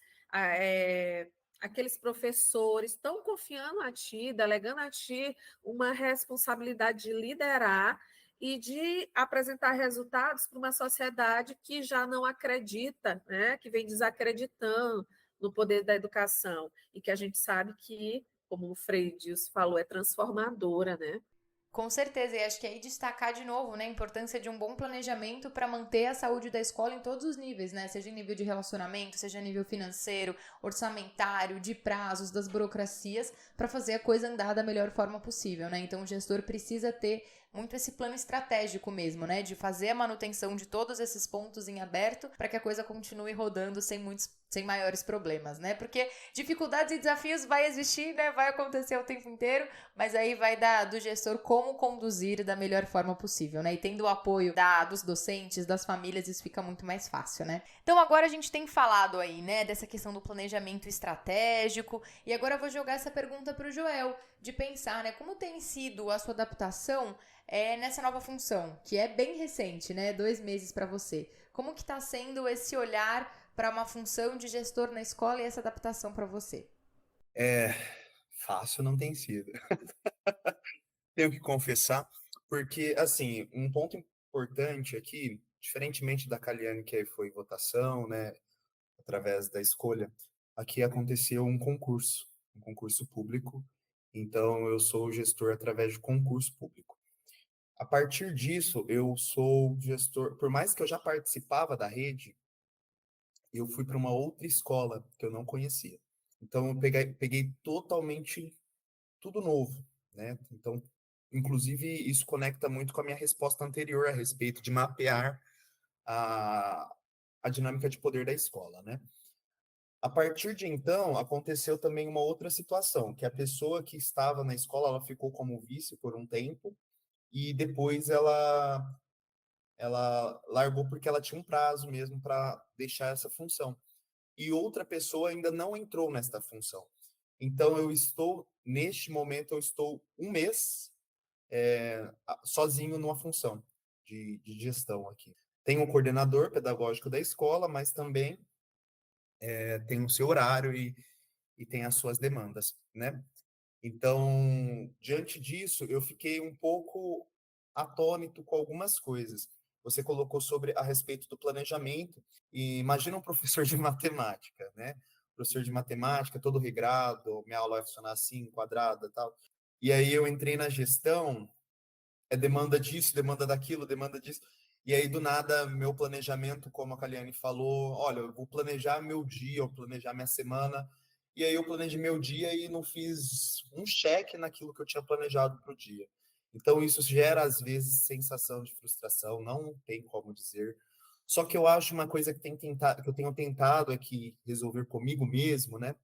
aqueles professores estão confiando a ti, delegando a ti uma responsabilidade de liderar e de apresentar resultados para uma sociedade que já não acredita, né, que vem desacreditando no poder da educação e que a gente sabe que, como o Frei Dias falou, é transformadora, né? Com certeza, e acho que aí destacar de novo, né, a importância de um bom planejamento para manter a saúde da escola em todos os níveis, né, seja em nível de relacionamento, seja em nível financeiro, orçamentário, de prazos, das burocracias, para fazer a coisa andar da melhor forma possível, né, então o gestor precisa ter muito esse plano estratégico mesmo, né, de fazer a manutenção de todos esses pontos em aberto para que a coisa continue rodando sem maiores problemas, né, porque dificuldades e desafios vai existir, né, vai acontecer o tempo inteiro, mas aí vai do gestor como conduzir da melhor forma possível, né? E tendo o apoio dos docentes, das famílias, isso fica muito mais fácil, né? Então agora a gente tem falado aí, né, dessa questão do planejamento estratégico, e agora eu vou jogar essa pergunta para o Joel, de pensar, né, como tem sido a sua adaptação nessa nova função, que é bem recente, né, 2 meses para você. Como que tá sendo esse olhar para uma função de gestor na escola e essa adaptação para você? Fácil não tem sido. Tenho que confessar, porque, assim, um ponto importante aqui, diferentemente da Caliane, que foi votação, né, através da escolha, aqui aconteceu um concurso público, então eu sou o gestor através de concurso público. A partir disso, eu sou gestor, por mais que eu já participava da rede, eu fui para uma outra escola que eu não conhecia. Então, eu peguei totalmente tudo novo, né? Então, inclusive, isso conecta muito com a minha resposta anterior a respeito de mapear a, a dinâmica de poder da escola, né? A partir de então, aconteceu também uma outra situação, que a pessoa que estava na escola, ela ficou como vice por um tempo, e depois ela largou porque ela tinha um prazo mesmo para deixar essa função. E outra pessoa ainda não entrou nesta função. Então, neste momento, eu estou um mês sozinho numa função de gestão aqui. Tem um coordenador pedagógico da escola, mas também tem o seu horário e tem as suas demandas, né? Então, diante disso, eu fiquei um pouco atônito com algumas coisas. Você colocou sobre a respeito do planejamento, e imagina um professor de matemática, né? Professor de matemática, todo regrado, minha aula vai funcionar assim, quadrada, tal. E aí eu entrei na gestão, demanda disso, demanda daquilo, demanda disso. E aí, do nada, meu planejamento, como a Caliane falou, olha, eu vou planejar meu dia, eu planejar minha semana. E aí eu planejei meu dia e não fiz um cheque naquilo que eu tinha planejado para o dia. Então, isso gera, às vezes, sensação de frustração, não tem como dizer. Só que eu acho uma coisa que eu tenho tentado aqui resolver comigo mesmo, né?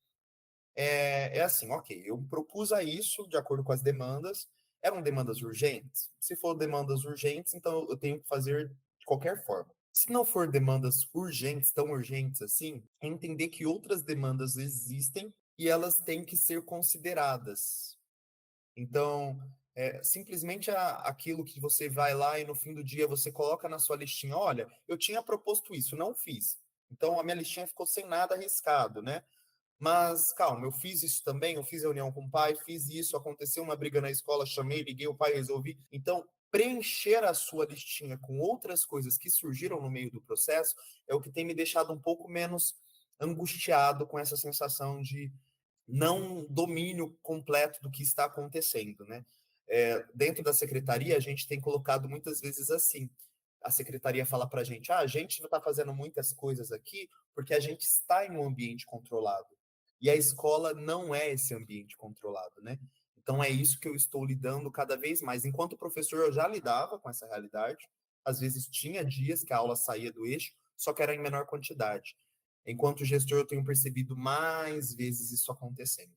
Assim, ok, eu propus a isso de acordo com as demandas. Eram demandas urgentes? Se for demandas urgentes, então eu tenho que fazer de qualquer forma. Se não for demandas urgentes, tão urgentes assim, é entender que outras demandas existem e elas têm que ser consideradas. Então, simplesmente aquilo que você vai lá e no fim do dia você coloca na sua listinha, olha, eu tinha proposto isso, não fiz. Então, a minha listinha ficou sem nada arriscado, né? Mas, calma, eu fiz isso também, eu fiz reunião com o pai, fiz isso, aconteceu uma briga na escola, chamei, liguei, o pai resolvi. Então, preencher a sua listinha com outras coisas que surgiram no meio do processo é o que tem me deixado um pouco menos angustiado com essa sensação de não domínio completo do que está acontecendo, né? Dentro da secretaria, a gente tem colocado muitas vezes assim, a secretaria fala para a gente não está fazendo muitas coisas aqui porque a gente está em um ambiente controlado. E a escola não é esse ambiente controlado, né? Então é isso que eu estou lidando cada vez mais. Enquanto professor, eu já lidava com essa realidade. Às vezes tinha dias que a aula saía do eixo, só que era em menor quantidade. Enquanto gestor, eu tenho percebido mais vezes isso acontecendo.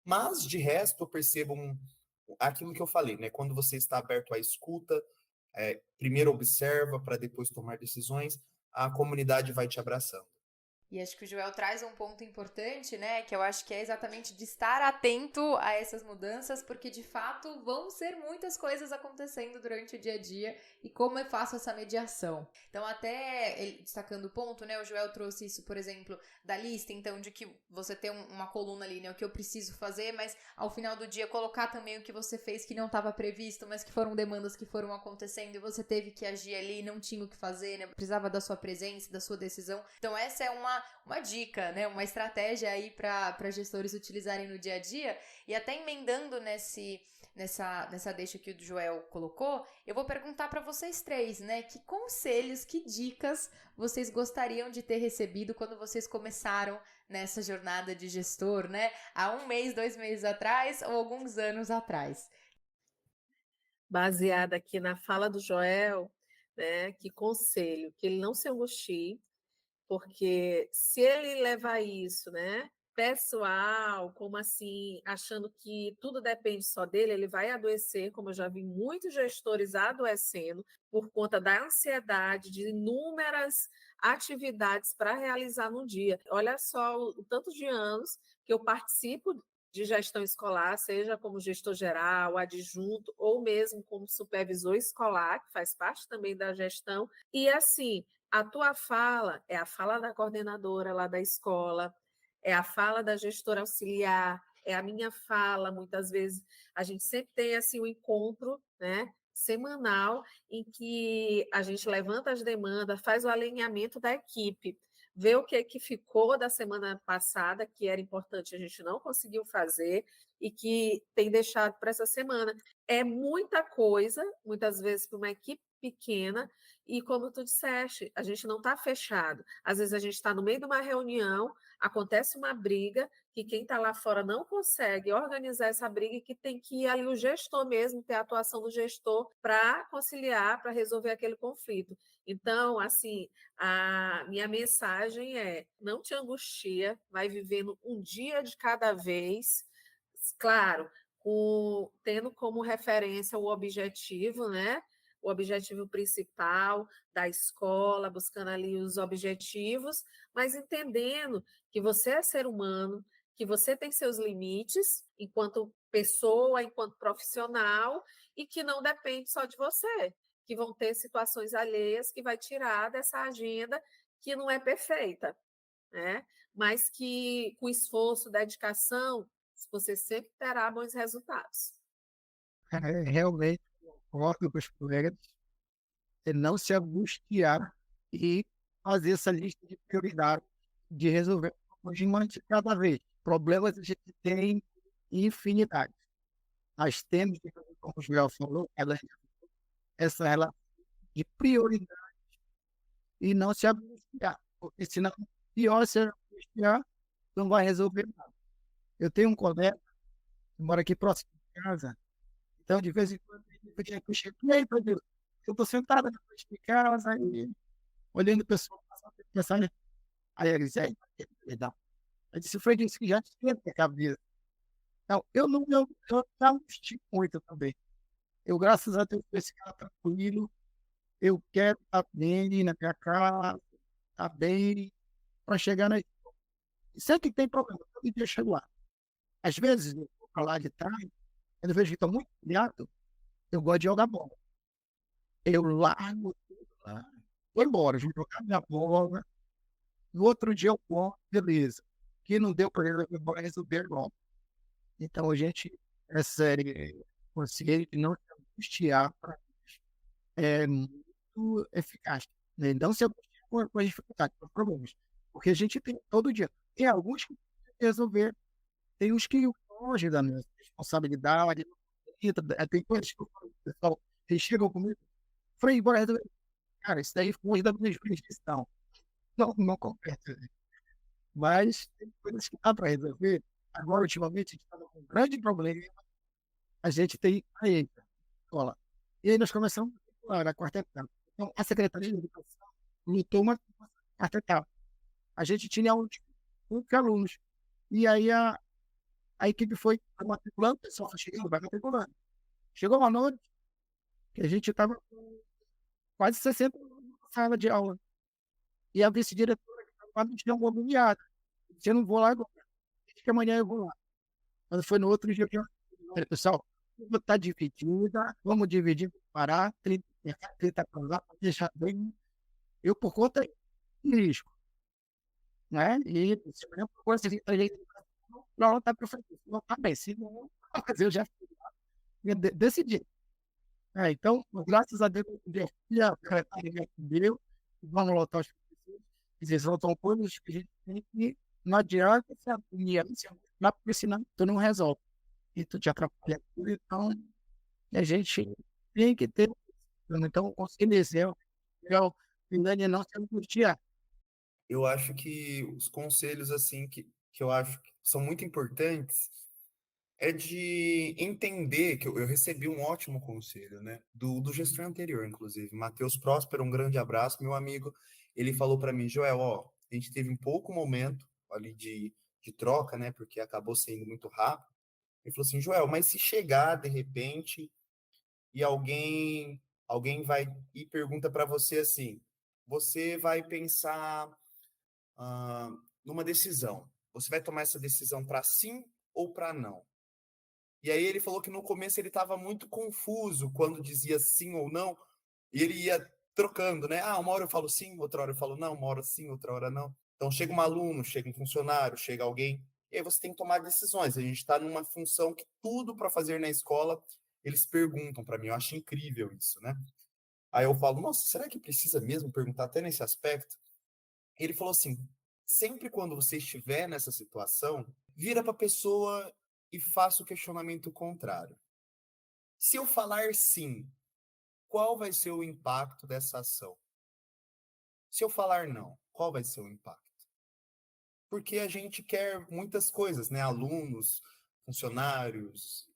Mas, de resto, eu percebo aquilo que eu falei, né? Quando você está aberto à escuta, primeiro observa para depois tomar decisões, a comunidade vai te abraçando. E acho que o Joel traz um ponto importante, né, que eu acho que é exatamente de estar atento a essas mudanças, porque de fato vão ser muitas coisas acontecendo durante o dia a dia e como eu faço essa mediação. Então até destacando o ponto, né, o Joel trouxe isso, por exemplo, da lista, então de que você tem uma coluna ali, né, o que eu preciso fazer, mas ao final do dia colocar também o que você fez que não estava previsto, mas que foram demandas que foram acontecendo e você teve que agir ali, não tinha o que fazer, né, precisava da sua presença, da sua decisão. Então essa é uma dica, né, uma estratégia aí para gestores utilizarem no dia a dia. E até emendando nessa deixa que o Joel colocou, eu vou perguntar para vocês três, né, que conselhos, que dicas vocês gostariam de ter recebido quando vocês começaram nessa jornada de gestor, né, há 1 mês, 2 meses atrás ou alguns anos atrás. Baseada aqui na fala do Joel, né, que conselho, que ele não se angustie, porque se ele levar isso, né, pessoal, como assim, achando que tudo depende só dele, ele vai adoecer, como eu já vi muitos gestores adoecendo por conta da ansiedade de inúmeras atividades para realizar no dia. Olha só o tanto de anos que eu participo de gestão escolar, seja como gestor geral, adjunto, ou mesmo como supervisor escolar, que faz parte também da gestão, e assim, a tua fala é a fala da coordenadora lá da escola, é a fala da gestora auxiliar, é a minha fala. Muitas vezes a gente sempre tem assim um encontro, né, semanal, em que a gente levanta as demandas, faz o alinhamento da equipe, vê o que ficou da semana passada, que era importante, a gente não conseguiu fazer e que tem deixado para essa semana. É muita coisa, muitas vezes, para uma equipe pequena, e como tu disseste, a gente não está fechado. Às vezes a gente está no meio de uma reunião, acontece uma briga, que quem está lá fora não consegue organizar essa briga e que tem que ir ali o gestor mesmo, ter a atuação do gestor para conciliar, para resolver aquele conflito. Então, assim, a minha mensagem é: não te angustia, vai vivendo um dia de cada vez, claro, tendo como referência o objetivo, né? O objetivo principal da escola, buscando ali os objetivos, mas entendendo que você é ser humano, que você tem seus limites enquanto pessoa, enquanto profissional, e que não depende só de você, que vão ter situações alheias que vai tirar dessa agenda que não é perfeita, né? Mas que com esforço, dedicação, você sempre terá bons resultados. Realmente, concordo com os colegas, é não se angustiar e fazer essa lista de prioridades, de resolver uma de cada vez. Problemas a gente tem infinidade. Nós temos, como o Joel falou, essa relação de prioridade e não se angustiar, porque senão, pior se angustiar, não vai resolver nada. Eu tenho um colega que mora aqui próximo de casa, então de vez em quando eu chego, e aí, Deus, eu estou sentada na frente de casa, aí, olhando o pessoal passar, pensando, aí ele diz, perdão. Eu disse, foi isso que já tinha a cabeça. Não, eu não angustio muito também. Eu, graças a Deus, esse cara tranquilo, eu quero estar bem na minha casa, estar bem, para chegar na. Sempre que tem problema, todo dia eu chego lá. Às vezes, eu vou para lá de trás, quando eu vejo que está muito ligado, eu gosto de jogar bola. Eu largo tudo lá, vou embora, vou jogar minha bola, No outro dia eu conto, beleza. Que não deu para resolver logo. Então a gente, essa conselho de não se angustiar é muito eficaz, né? Não se angustiar com as dificuldades, com os problemas, porque a gente tem todo dia. Tem alguns que tem que resolver, tem uns que fogem da minha responsabilidade, tem coisas que o pessoal, eles chegam comigo, Frei, bora resolver. Cara, isso daí foge da minha jurisdição. Não compete. Mas tem coisas que dá para resolver. Agora, ultimamente, a gente está com um grande problema. A gente tem a EITA, escola. E aí nós começamos na quarta etapa. Então, a Secretaria de Educação lutou uma quarta etapa. A gente tinha um de alunos. E aí a equipe foi matriculando, o pessoal foi chegando, vai matriculando. Chegou uma noite que a gente estava com quase 60 alunos na sala de aula. E a vice-diretora que estava me deu uma bobeada. Eu não vou lá agora. Acho que amanhã eu vou lá. Mas foi no outro dia que eu falei, pessoal, está dividida, vamos dividir, parar, 30 para lá, para deixar bem. Eu, por conta de risco, né? E se eu procuro esse jeito, não está para frente, não está bem, se não, mas eu já decidi. Então, graças a Deus, a secretaria deu, vamos lotar os professores, eles voltam coisas que a gente tem que não adianta se apunir, porque senão tu não resolve. E tu te atrapalha tudo, então a gente tem que ter. Então, o conselho é o não se angustiar. Eu acho que os conselhos, assim, que eu acho que são muito importantes é de entender que eu recebi um ótimo conselho, né? Do gestor anterior, inclusive. Matheus Próspero, um grande abraço, meu amigo. Ele falou para mim, Joel, ó, a gente teve um pouco momento ali de troca, né? Porque acabou sendo muito rápido. Ele falou assim, Joel, mas se chegar de repente e alguém vai e pergunta para você assim, você vai pensar ah, numa decisão. Você vai tomar essa decisão para sim ou para não? E aí ele falou que no começo ele estava muito confuso quando dizia sim ou não, e ele ia trocando, né? Ah, uma hora eu falo sim, outra hora eu falo não, uma hora sim, outra hora não. Então chega um aluno, chega um funcionário, chega alguém, e aí você tem que tomar decisões. A gente está numa função que tudo para fazer na escola eles perguntam para mim. Eu acho incrível isso, né? Aí eu falo, nossa, será que precisa mesmo perguntar até nesse aspecto? Ele falou assim: sempre quando você estiver nessa situação, vira para a pessoa e faça o questionamento contrário. Se eu falar sim, qual vai ser o impacto dessa ação? Se eu falar não, qual vai ser o impacto? Porque a gente quer muitas coisas, né? Alunos, funcionários.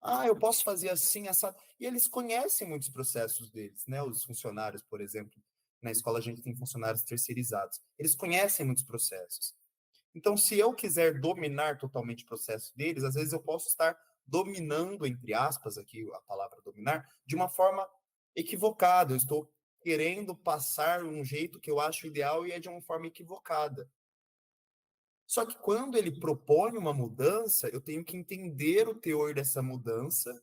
Ah, eu posso fazer assim, assado. E eles conhecem muitos processos deles, né? Os funcionários, por exemplo. Na escola a gente tem funcionários terceirizados. Eles conhecem muitos processos. Então, se eu quiser dominar totalmente o processo deles, às vezes eu posso estar dominando, entre aspas, aqui a palavra dominar, de uma forma equivocada. Eu estou querendo passar um jeito que eu acho ideal e é de uma forma equivocada. Só que quando ele propõe uma mudança, eu tenho que entender o teor dessa mudança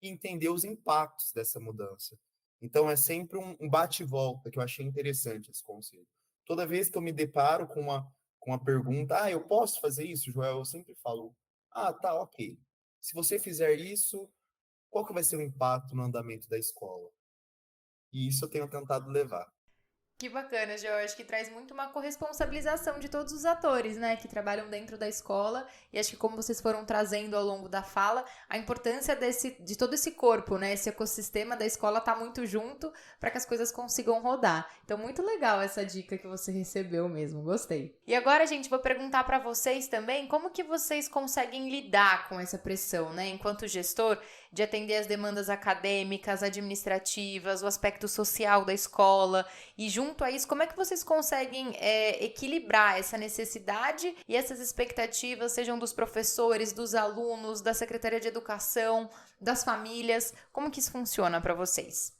e entender os impactos dessa mudança. Então, é sempre um bate e volta, que eu achei interessante esse conceito. Toda vez que eu me deparo com uma pergunta, ah, eu posso fazer isso, Joel? Eu sempre falo, ah, tá, ok. Se você fizer isso, qual que vai ser o impacto no andamento da escola? E isso eu tenho tentado levar. Que bacana, Gê. Eu acho que traz muito uma corresponsabilização de todos os atores, né, que trabalham dentro da escola. E acho que como vocês foram trazendo ao longo da fala, a importância de todo esse corpo, né, esse ecossistema da escola tá muito junto para que as coisas consigam rodar. Então, muito legal essa dica que você recebeu mesmo. Gostei. E agora, gente, vou perguntar para vocês também como que vocês conseguem lidar com essa pressão, né, enquanto gestor, de atender as demandas acadêmicas, administrativas, o aspecto social da escola. E junto a isso, como é que vocês conseguem equilibrar essa necessidade e essas expectativas, sejam dos professores, dos alunos, da Secretaria de Educação, das famílias? Como que isso funciona para vocês?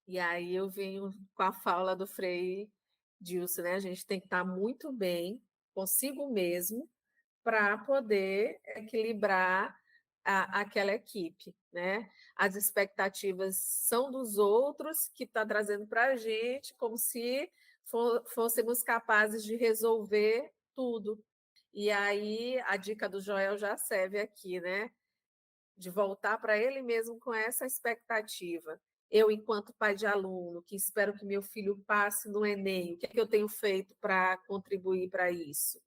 E aí eu venho com a fala do Frei Dilson, né? A gente tem que estar muito bem consigo mesmo para poder equilibrar aquela equipe, né? As expectativas são dos outros que está trazendo para a gente, como se fôssemos capazes de resolver tudo. E aí a dica do Joel já serve aqui, né? De voltar para ele mesmo com essa expectativa. Eu, enquanto pai de aluno, que espero que meu filho passe no Enem, o que é que eu tenho feito para contribuir para isso?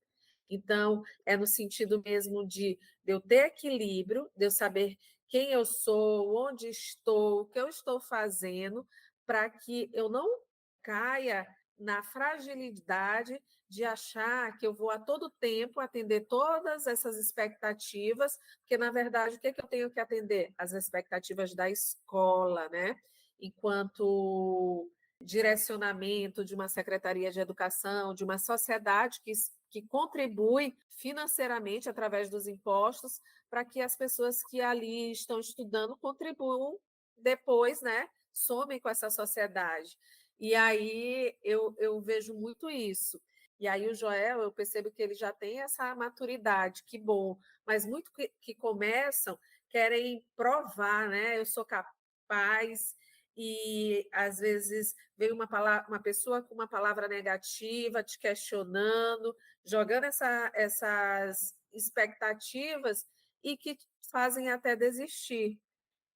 Então, é no sentido mesmo de eu ter equilíbrio, de eu saber quem eu sou, onde estou, o que eu estou fazendo, para que eu não caia na fragilidade de achar que eu vou a todo tempo atender todas essas expectativas, porque, na verdade, o que é que eu tenho que atender? As expectativas da escola, né? Enquanto direcionamento de uma secretaria de educação, de uma sociedade que contribui financeiramente através dos impostos para que as pessoas que ali estão estudando contribuam depois, né? Somem com essa sociedade. E aí eu vejo muito isso. E aí o Joel, eu percebo que ele já tem essa maturidade, que bom, mas muito que começam querem provar, né? Eu sou capaz, e às vezes vem uma pessoa com uma palavra negativa te questionando, jogando essas expectativas e que fazem até desistir.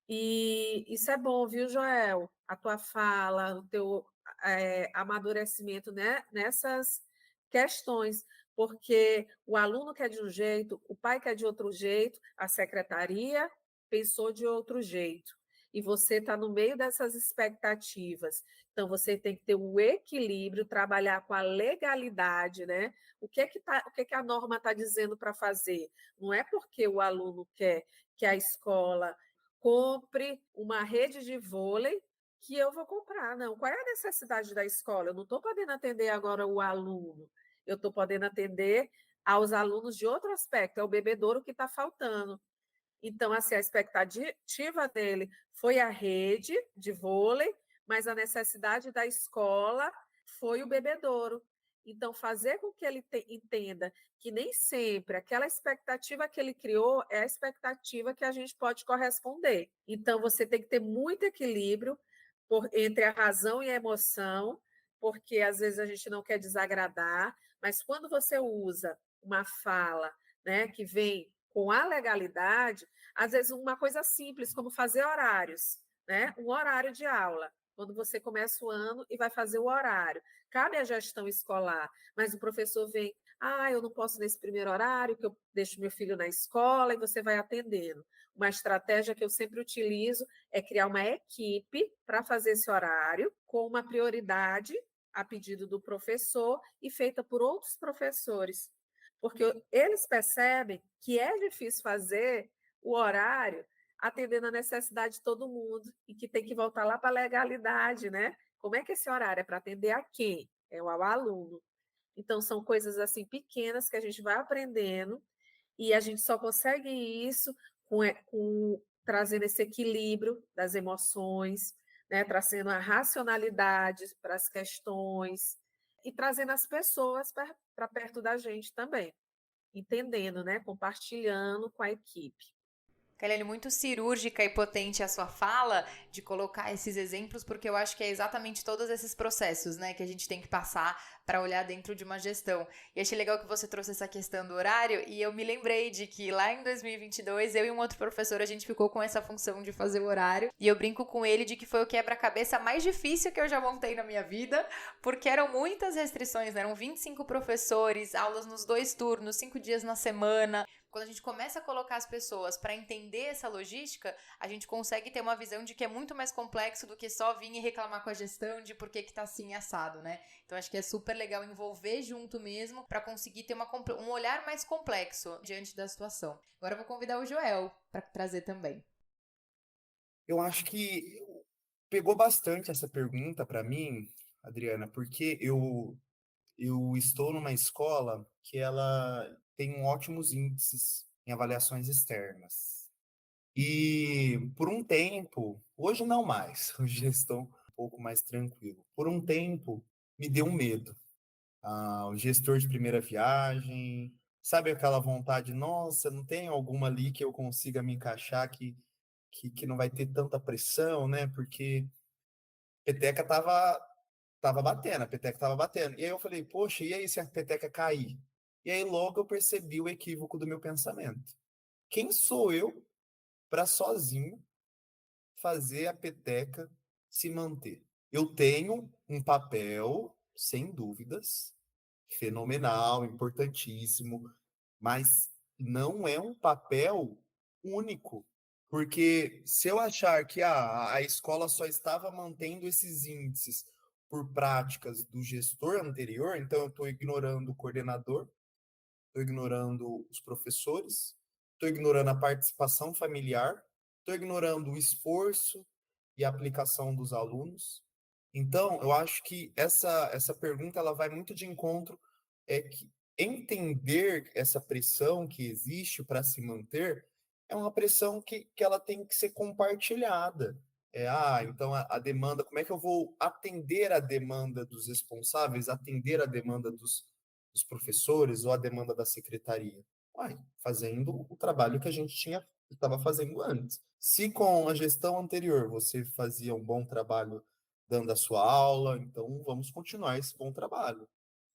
E isso é bom, viu, Joel? A tua fala, o teu amadurecimento, né, nessas questões, porque o aluno quer de um jeito, o pai quer de outro jeito, a secretaria pensou de outro jeito. E você está no meio dessas expectativas. Então, você tem que ter um equilíbrio, trabalhar com a legalidade, né? O que que a norma está dizendo para fazer? Não é porque o aluno quer que a escola compre uma rede de vôlei que eu vou comprar. Não, qual é a necessidade da escola? Eu não estou podendo atender agora o aluno, eu estou podendo atender aos alunos de outro aspecto, é o bebedouro que está faltando. Então, assim, a expectativa dele foi a rede de vôlei, mas a necessidade da escola foi o bebedouro. Então, fazer com que ele entenda que nem sempre aquela expectativa que ele criou é a expectativa que a gente pode corresponder. Então, você tem que ter muito equilíbrio entre a razão e a emoção, porque às vezes a gente não quer desagradar, mas quando você usa uma fala, né, que vem com a legalidade, às vezes uma coisa simples, como fazer horários, né? Um horário de aula, quando você começa o ano e vai fazer o horário. Cabe à gestão escolar, mas o professor vem, eu não posso nesse primeiro horário, que eu deixo meu filho na escola, e você vai atendendo. Uma estratégia que eu sempre utilizo é criar uma equipe para fazer esse horário, com uma prioridade a pedido do professor e feita por outros professores, porque eles percebem que é difícil fazer o horário atendendo a necessidade de todo mundo e que tem que voltar lá para a legalidade, né? Como é que esse horário é para atender a quem? É ao aluno. Então, são coisas assim pequenas que a gente vai aprendendo e a gente só consegue isso com trazendo esse equilíbrio das emoções, né? Trazendo a racionalidade para as questões e trazendo as pessoas para perto da gente também, entendendo, né? Compartilhando com a equipe. Kelly, muito cirúrgica e potente a sua fala de colocar esses exemplos, porque eu acho que é exatamente todos esses processos, né, que a gente tem que passar para olhar dentro de uma gestão. E achei legal que você trouxe essa questão do horário, e eu me lembrei de que lá em 2022, eu e um outro professor, a gente ficou com essa função de fazer o horário, e eu brinco com ele de que foi o quebra-cabeça mais difícil que eu já montei na minha vida, porque eram muitas restrições, né? Eram 25 professores, aulas nos 2 turnos, 5 dias na semana. Quando a gente começa a colocar as pessoas para entender essa logística, a gente consegue ter uma visão de que é muito mais complexo do que só vir e reclamar com a gestão de por que tá assim assado, né? Então acho que é super legal envolver junto mesmo para conseguir ter um olhar mais complexo diante da situação. Agora eu vou convidar o Joel para trazer também. Eu acho que pegou bastante essa pergunta para mim, Adriana, porque eu estou numa escola que ela tem ótimos índices em avaliações externas. E por um tempo, hoje não mais, hoje já estou um pouco mais tranquilo. Por um tempo, me deu um medo. O gestor de primeira viagem, sabe aquela vontade, nossa, não tem alguma ali que eu consiga me encaixar que não vai ter tanta pressão, né? Porque a peteca estava tava batendo, a peteca tava batendo. E aí eu falei, poxa, e aí se a peteca cair? E aí logo eu percebi o equívoco do meu pensamento. Quem sou eu para sozinho fazer a peteca se manter? Eu tenho um papel, sem dúvidas, fenomenal, importantíssimo, mas não é um papel único. Porque se eu achar que a escola só estava mantendo esses índices por práticas do gestor anterior, então eu estou ignorando o coordenador, estou ignorando os professores, estou ignorando a participação familiar, estou ignorando o esforço e a aplicação dos alunos. Então, eu acho que essa pergunta ela vai muito de encontro que entender essa pressão que existe para se manter é uma pressão que ela tem que ser compartilhada. Então a demanda, como é que eu vou atender a demanda dos responsáveis, atender a demanda dos professores ou a demanda da secretaria? Fazendo o trabalho que a gente estava fazendo antes. Se com a gestão anterior você fazia um bom trabalho dando a sua aula, então vamos continuar esse bom trabalho.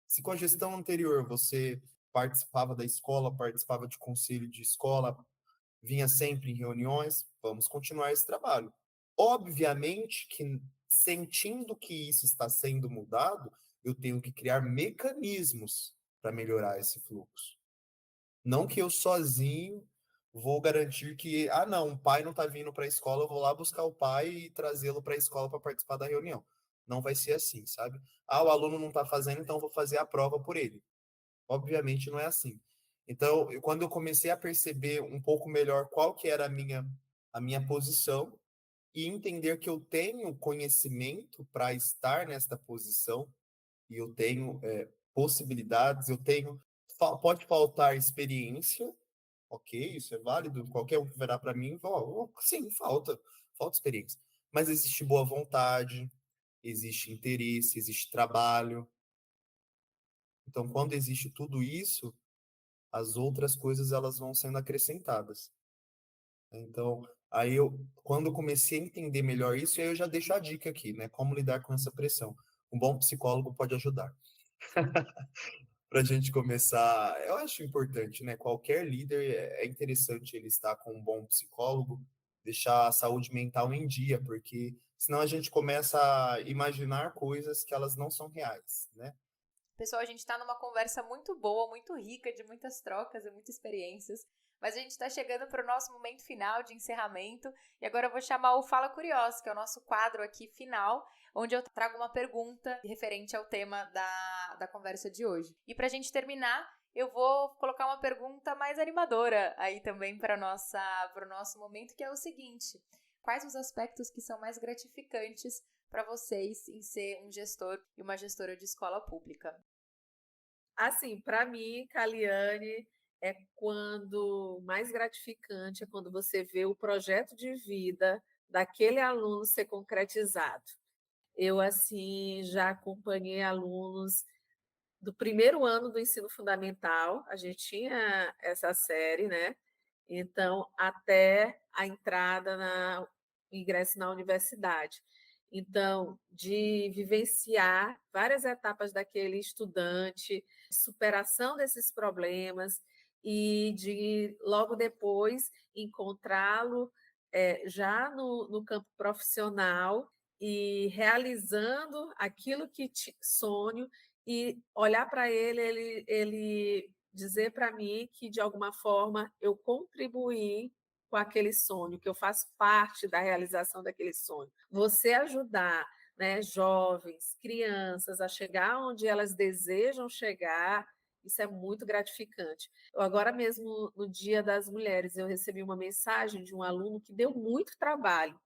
Se com a gestão anterior você participava da escola, participava de conselho de escola, vinha sempre em reuniões, vamos continuar esse trabalho. Obviamente que, sentindo que isso está sendo mudado, eu tenho que criar mecanismos para melhorar esse fluxo. Não que eu sozinho vou garantir que, não, o pai não está vindo para a escola, eu vou lá buscar o pai e trazê-lo para a escola para participar da reunião. Não vai ser assim, sabe? O aluno não está fazendo, então eu vou fazer a prova por ele. Obviamente não é assim. Então, quando eu comecei a perceber um pouco melhor qual que era a minha posição e entender que eu tenho conhecimento para estar nesta posição e eu tenho possibilidades, pode faltar experiência, ok, isso é válido, qualquer um que virar para mim, sim, falta experiência. Mas existe boa vontade, existe interesse, existe trabalho. Então, quando existe tudo isso, as outras coisas elas vão sendo acrescentadas. Então, quando eu comecei a entender melhor isso, aí eu já deixo a dica aqui, né? Como lidar com essa pressão. Um bom psicólogo pode ajudar. Para a gente começar, eu acho importante, né? Qualquer líder é interessante ele estar com um bom psicólogo, deixar a saúde mental em dia, porque senão a gente começa a imaginar coisas que elas não são reais, né? Pessoal, a gente está numa conversa muito boa, muito rica, de muitas trocas e muitas experiências, mas a gente está chegando para o nosso momento final de encerramento e agora eu vou chamar o Fala Curioso, que é o nosso quadro aqui final, onde eu trago uma pergunta referente ao tema da conversa de hoje. E para a gente terminar, eu vou colocar uma pergunta mais animadora aí também para o nosso momento, que é o seguinte: quais os aspectos que são mais gratificantes para vocês em ser um gestor e uma gestora de escola pública? Assim, para mim, Caliane, é quando mais gratificante é quando você vê o projeto de vida daquele aluno ser concretizado. Eu, assim, já acompanhei alunos do primeiro ano do ensino fundamental, a gente tinha essa série, né? Então, até a entrada o ingresso na universidade. Então, de vivenciar várias etapas daquele estudante, superação desses problemas e de, logo depois, encontrá-lo já no campo profissional e realizando aquilo que sonho e olhar para ele dizer para mim que, de alguma forma, eu contribuí com aquele sonho, que eu faço parte da realização daquele sonho. Você ajudar, né, jovens, crianças a chegar onde elas desejam chegar, isso é muito gratificante. Agora mesmo, no Dia das Mulheres, eu recebi uma mensagem de um aluno que deu muito trabalho,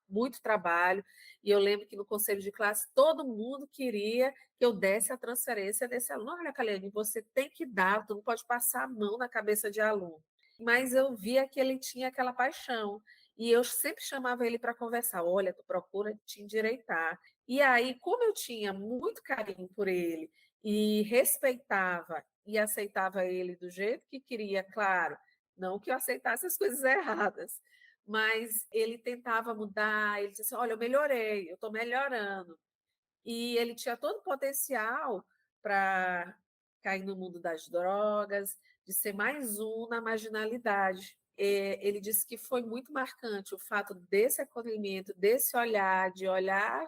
e eu lembro que no conselho de classe todo mundo queria que eu desse a transferência desse aluno. Olha, Kaliane, você tem que dar, tu não pode passar a mão na cabeça de aluno. Mas eu via que ele tinha aquela paixão, e eu sempre chamava ele para conversar. Olha, tu procura te endireitar. E aí, como eu tinha muito carinho por ele e respeitava e aceitava ele do jeito que queria, claro, não que eu aceitasse as coisas erradas, mas ele tentava mudar, ele disse assim, olha, eu melhorei, eu estou melhorando. e ele tinha todo o potencial para cair no mundo das drogas, de ser mais um na marginalidade. Ele disse que foi muito marcante o fato desse acolhimento, desse olhar, de olhar,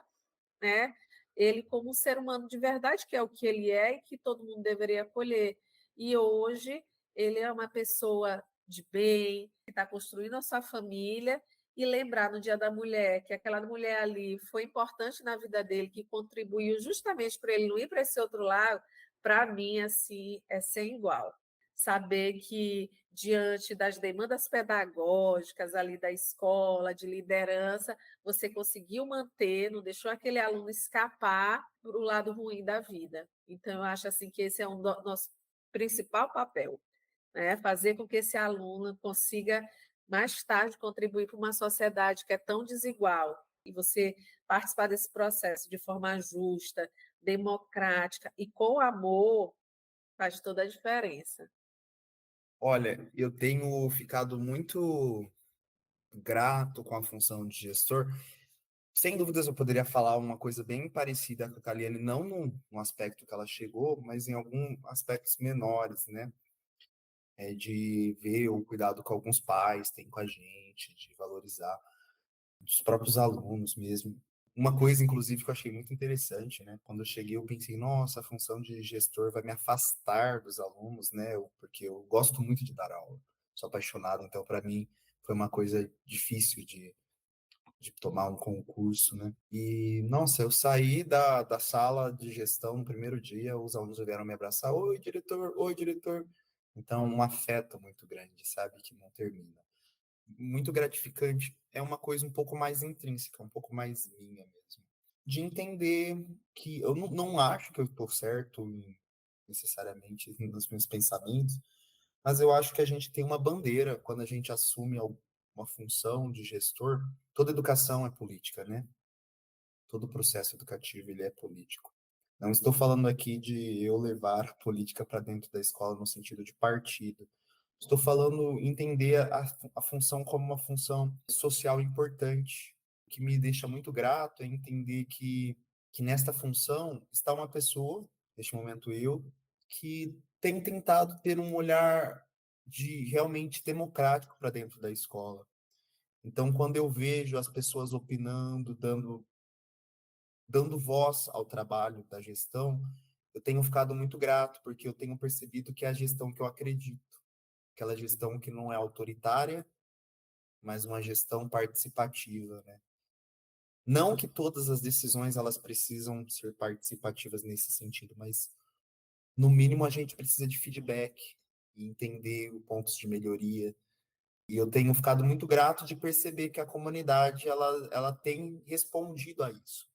né, ele como um ser humano de verdade, que é o que ele é e que todo mundo deveria acolher. E hoje ele é uma pessoa de bem, que está construindo a sua família, e lembrar no Dia da Mulher que aquela mulher ali foi importante na vida dele, que contribuiu justamente para ele não ir para esse outro lado, para mim, assim, é sem igual. Saber que, diante das demandas pedagógicas ali da escola, de liderança, você conseguiu manter, não deixou aquele aluno escapar para o lado ruim da vida. Então, eu acho assim que esse é um nosso principal papel, né? Fazer com que esse aluno consiga, mais tarde, contribuir para uma sociedade que é tão desigual. E você participar desse processo de forma justa, democrática e com amor faz toda a diferença. Olha, eu tenho ficado muito grato com a função de gestor. Sem dúvidas, eu poderia falar uma coisa bem parecida com a Kaliane, não no aspecto que ela chegou, mas em alguns aspectos menores, né? De ver o cuidado que alguns pais têm com a gente, de valorizar dos próprios alunos mesmo. Uma coisa, inclusive, que eu achei muito interessante, né? Quando eu cheguei, eu pensei, nossa, a função de gestor vai me afastar dos alunos, né? Porque eu gosto muito de dar aula, sou apaixonado, então, para mim, foi uma coisa difícil de tomar um concurso, né? E, nossa, eu saí da sala de gestão no primeiro dia, os alunos vieram me abraçar, oi, diretor, oi, diretor. Então, um afeto muito grande, sabe? Que não termina. Muito gratificante. É uma coisa um pouco mais intrínseca, um pouco mais minha mesmo. De entender que eu não acho que eu estou certo necessariamente nos meus pensamentos, mas eu acho que a gente tem uma bandeira quando a gente assume uma função de gestor. Toda educação é política, né? Todo processo educativo ele é político. Não estou falando aqui de eu levar a política para dentro da escola no sentido de partido. Estou falando entender a função como uma função social importante. O que me deixa muito grato é entender que nesta função está uma pessoa, neste momento eu, que tem tentado ter um olhar de realmente democrático para dentro da escola. Então, quando eu vejo as pessoas opinando, dando voz ao trabalho da gestão, eu tenho ficado muito grato, porque eu tenho percebido que é a gestão que eu acredito, aquela gestão que não é autoritária, mas uma gestão participativa, né? Não que todas as decisões elas precisam ser participativas nesse sentido, mas no mínimo a gente precisa de feedback e entender os pontos de melhoria. E eu tenho ficado muito grato de perceber que a comunidade ela tem respondido a isso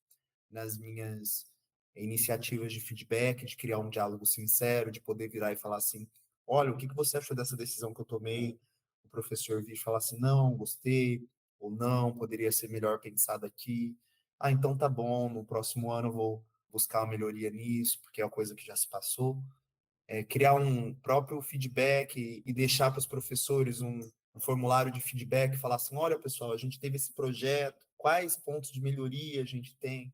nas minhas iniciativas de feedback, de criar um diálogo sincero, de poder virar e falar assim, olha, o que você achou dessa decisão que eu tomei? O professor vir e falar assim, não, gostei, ou não, poderia ser melhor pensado aqui. Ah, então tá bom, no próximo ano eu vou buscar uma melhoria nisso, porque é uma coisa que já se passou. Criar um próprio feedback e deixar para os professores um formulário de feedback, falar assim, olha, pessoal, a gente teve esse projeto, quais pontos de melhoria a gente tem,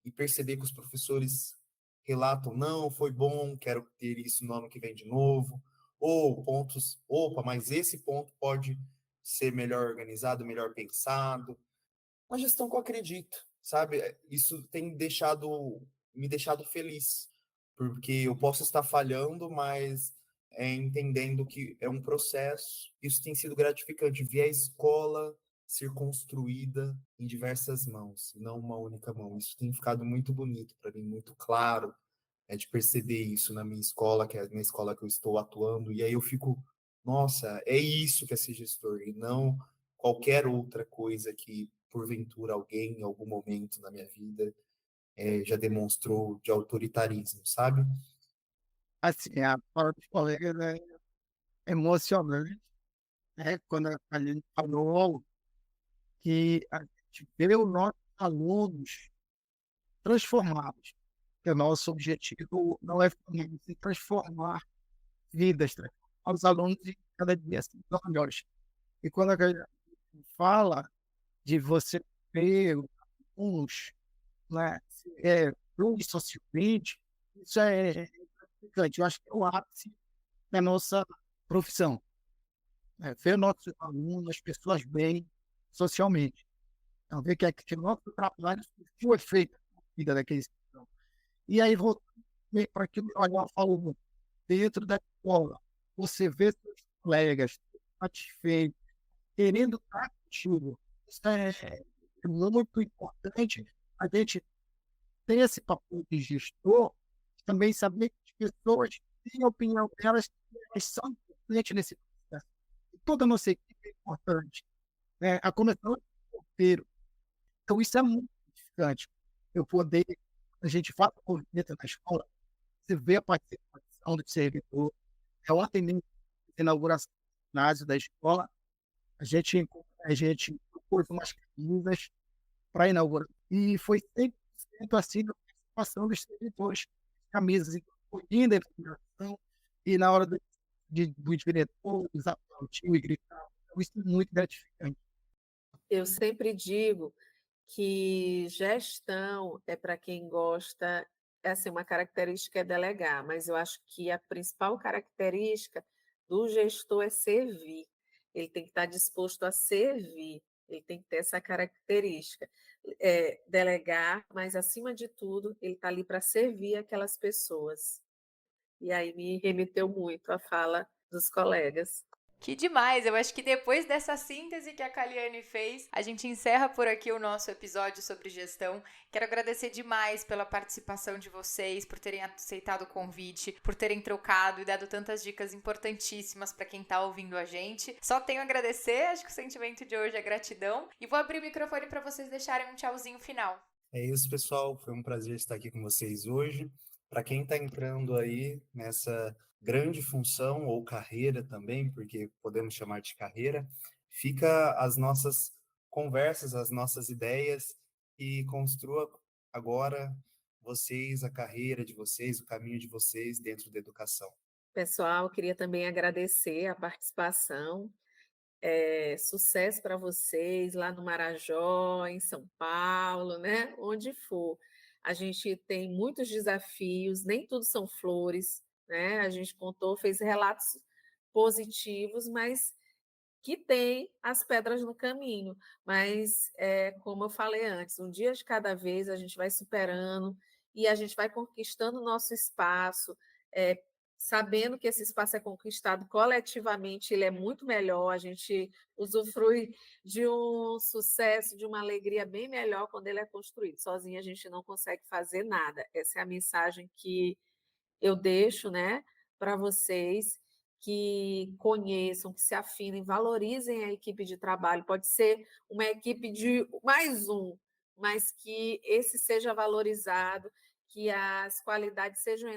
e perceber que os professores relatam, não, foi bom, quero ter isso no ano que vem de novo, ou pontos, opa, mas esse ponto pode ser melhor organizado, melhor pensado. Uma gestão que eu acredito, sabe? Isso tem me deixado feliz, porque eu posso estar falhando, mas entendendo que é um processo. Isso tem sido gratificante, ver a escola ser construída em diversas mãos, não uma única mão. Isso tem ficado muito bonito para mim, muito claro, de perceber isso na minha escola, que é a minha escola que eu estou atuando, e aí eu fico, nossa, é isso que é ser gestor, e não qualquer outra coisa que, porventura, alguém, em algum momento na minha vida, já demonstrou de autoritarismo, sabe? Assim, a fala dos colegas é emocionante, né? Quando a gente falou que a gente vê os nossos alunos transformados. Que o nosso objetivo não é transformar vidas, transformar os alunos de cada dia assim, melhores. E quando a gente fala de você ver os alunos, né, inclui socialmente, isso é gratificante. Eu acho que é o ápice da nossa profissão. Ver nossos alunos, as pessoas bem socialmente. Então, ver que o nosso trabalho surtiu efeito na vida daqueles cidadãos. E aí, voltando para aquilo que o Ariel falou, dentro da escola, você vê seus colegas satisfeitos, querendo estar contigo. Isso é muito importante. A gente ter esse papel de gestor, também saber que as pessoas têm a opinião delas, elas são importantes nesse processo. E toda a nossa equipe é importante, né? A começar do porteiro. Então, isso é muito gratificante. Eu poder, a gente faz a corneta na escola, você vê a participação do servidor. Ontem mesmo, na inauguração do ginásio da escola, a gente pôs umas camisas para inaugurar. E foi 100% assim da participação dos servidores. Camisas, então, foi linda a inauguração. E na hora dos diretores, aplaudiu e gritavam. Então, isso é muito gratificante. Eu sempre digo que gestão é para quem gosta, é assim, uma característica é delegar, mas eu acho que a principal característica do gestor é servir. Ele tem que estar disposto a servir, ele tem que ter essa característica. Delegar, mas acima de tudo, ele está ali para servir aquelas pessoas. E aí me remeteu muito à fala dos colegas. Que demais! Eu acho que depois dessa síntese que a Caliane fez, a gente encerra por aqui o nosso episódio sobre gestão. Quero agradecer demais pela participação de vocês, por terem aceitado o convite, por terem trocado e dado tantas dicas importantíssimas para quem está ouvindo a gente. Só tenho a agradecer, acho que o sentimento de hoje é gratidão. E vou abrir o microfone para vocês deixarem um tchauzinho final. É isso, pessoal. Foi um prazer estar aqui com vocês hoje. Para quem está entrando aí nessa grande função ou carreira também, porque podemos chamar de carreira, fica as nossas conversas, as nossas ideias e construa agora vocês, a carreira de vocês, o caminho de vocês dentro da educação. Pessoal, queria também agradecer a participação. Sucesso para vocês lá no Marajó, em São Paulo, né? Onde for. A gente tem muitos desafios, nem tudo são flores, né? A gente contou, fez relatos positivos, mas que tem as pedras no caminho. Mas, como eu falei antes, um dia de cada vez a gente vai superando e a gente vai conquistando o nosso espaço, sabendo que esse espaço é conquistado coletivamente, ele é muito melhor, a gente usufrui de um sucesso, de uma alegria bem melhor quando ele é construído. Sozinho a gente não consegue fazer nada. Essa é a mensagem que eu deixo, né, para vocês, que conheçam, que se afinem, valorizem a equipe de trabalho. Pode ser uma equipe de mais um, mas que esse seja valorizado, que as qualidades sejam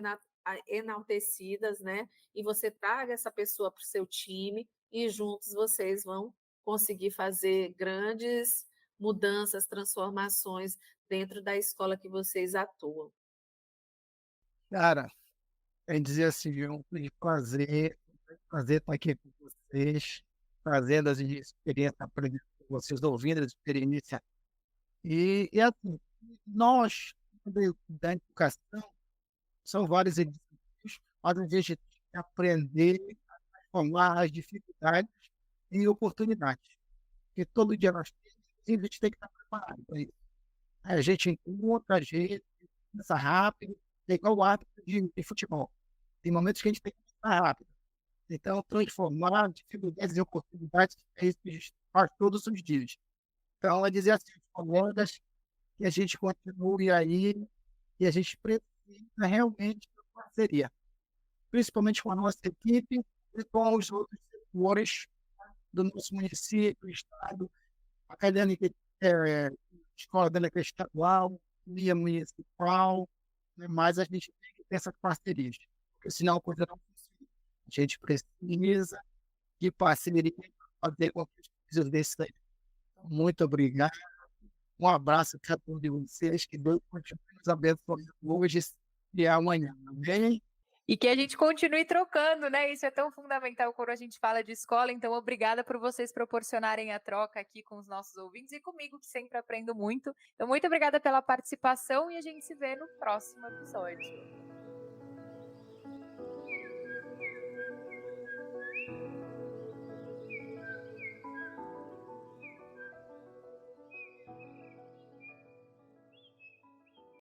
enaltecidas, né? E você traga essa pessoa para o seu time e juntos vocês vão conseguir fazer grandes mudanças, transformações dentro da escola que vocês atuam. Cara, é dizer assim, prazer estar aqui com vocês, trazendo as experiências aprendidas com vocês, ouvindo as experiências. E assim, nós, da educação, são vários desafios, mas a gente tem que aprender a transformar as dificuldades em oportunidades. Porque todo dia nós temos, e a gente tem que estar preparado para isso. A gente encontra, a gente pensa rápido, é igual o hábito de futebol. Tem momentos que a gente tem que pensar rápido. Então, transformar dificuldades em oportunidades é isso que a gente faz todos os dias. Então, é dizer assim, colegas, que a gente continue aí e a gente precisa realmente de parceria, principalmente com a nossa equipe e com os outros setores do nosso município, estado, acadêmica, escola acadêmica estadual, via municipal, né? Mas a gente tem que ter essas parcerias, porque senão a coisa não funciona. A gente precisa de parceria para fazer com que as coisas dê certo. Muito obrigado. Um abraço a cada um de vocês. Que Deus continue nos abençoando hoje e amanhã. Amém? E que a gente continue trocando, né? Isso é tão fundamental quando a gente fala de escola. Então, obrigada por vocês proporcionarem a troca aqui com os nossos ouvintes e comigo, que sempre aprendo muito. Então, muito obrigada pela participação e a gente se vê no próximo episódio.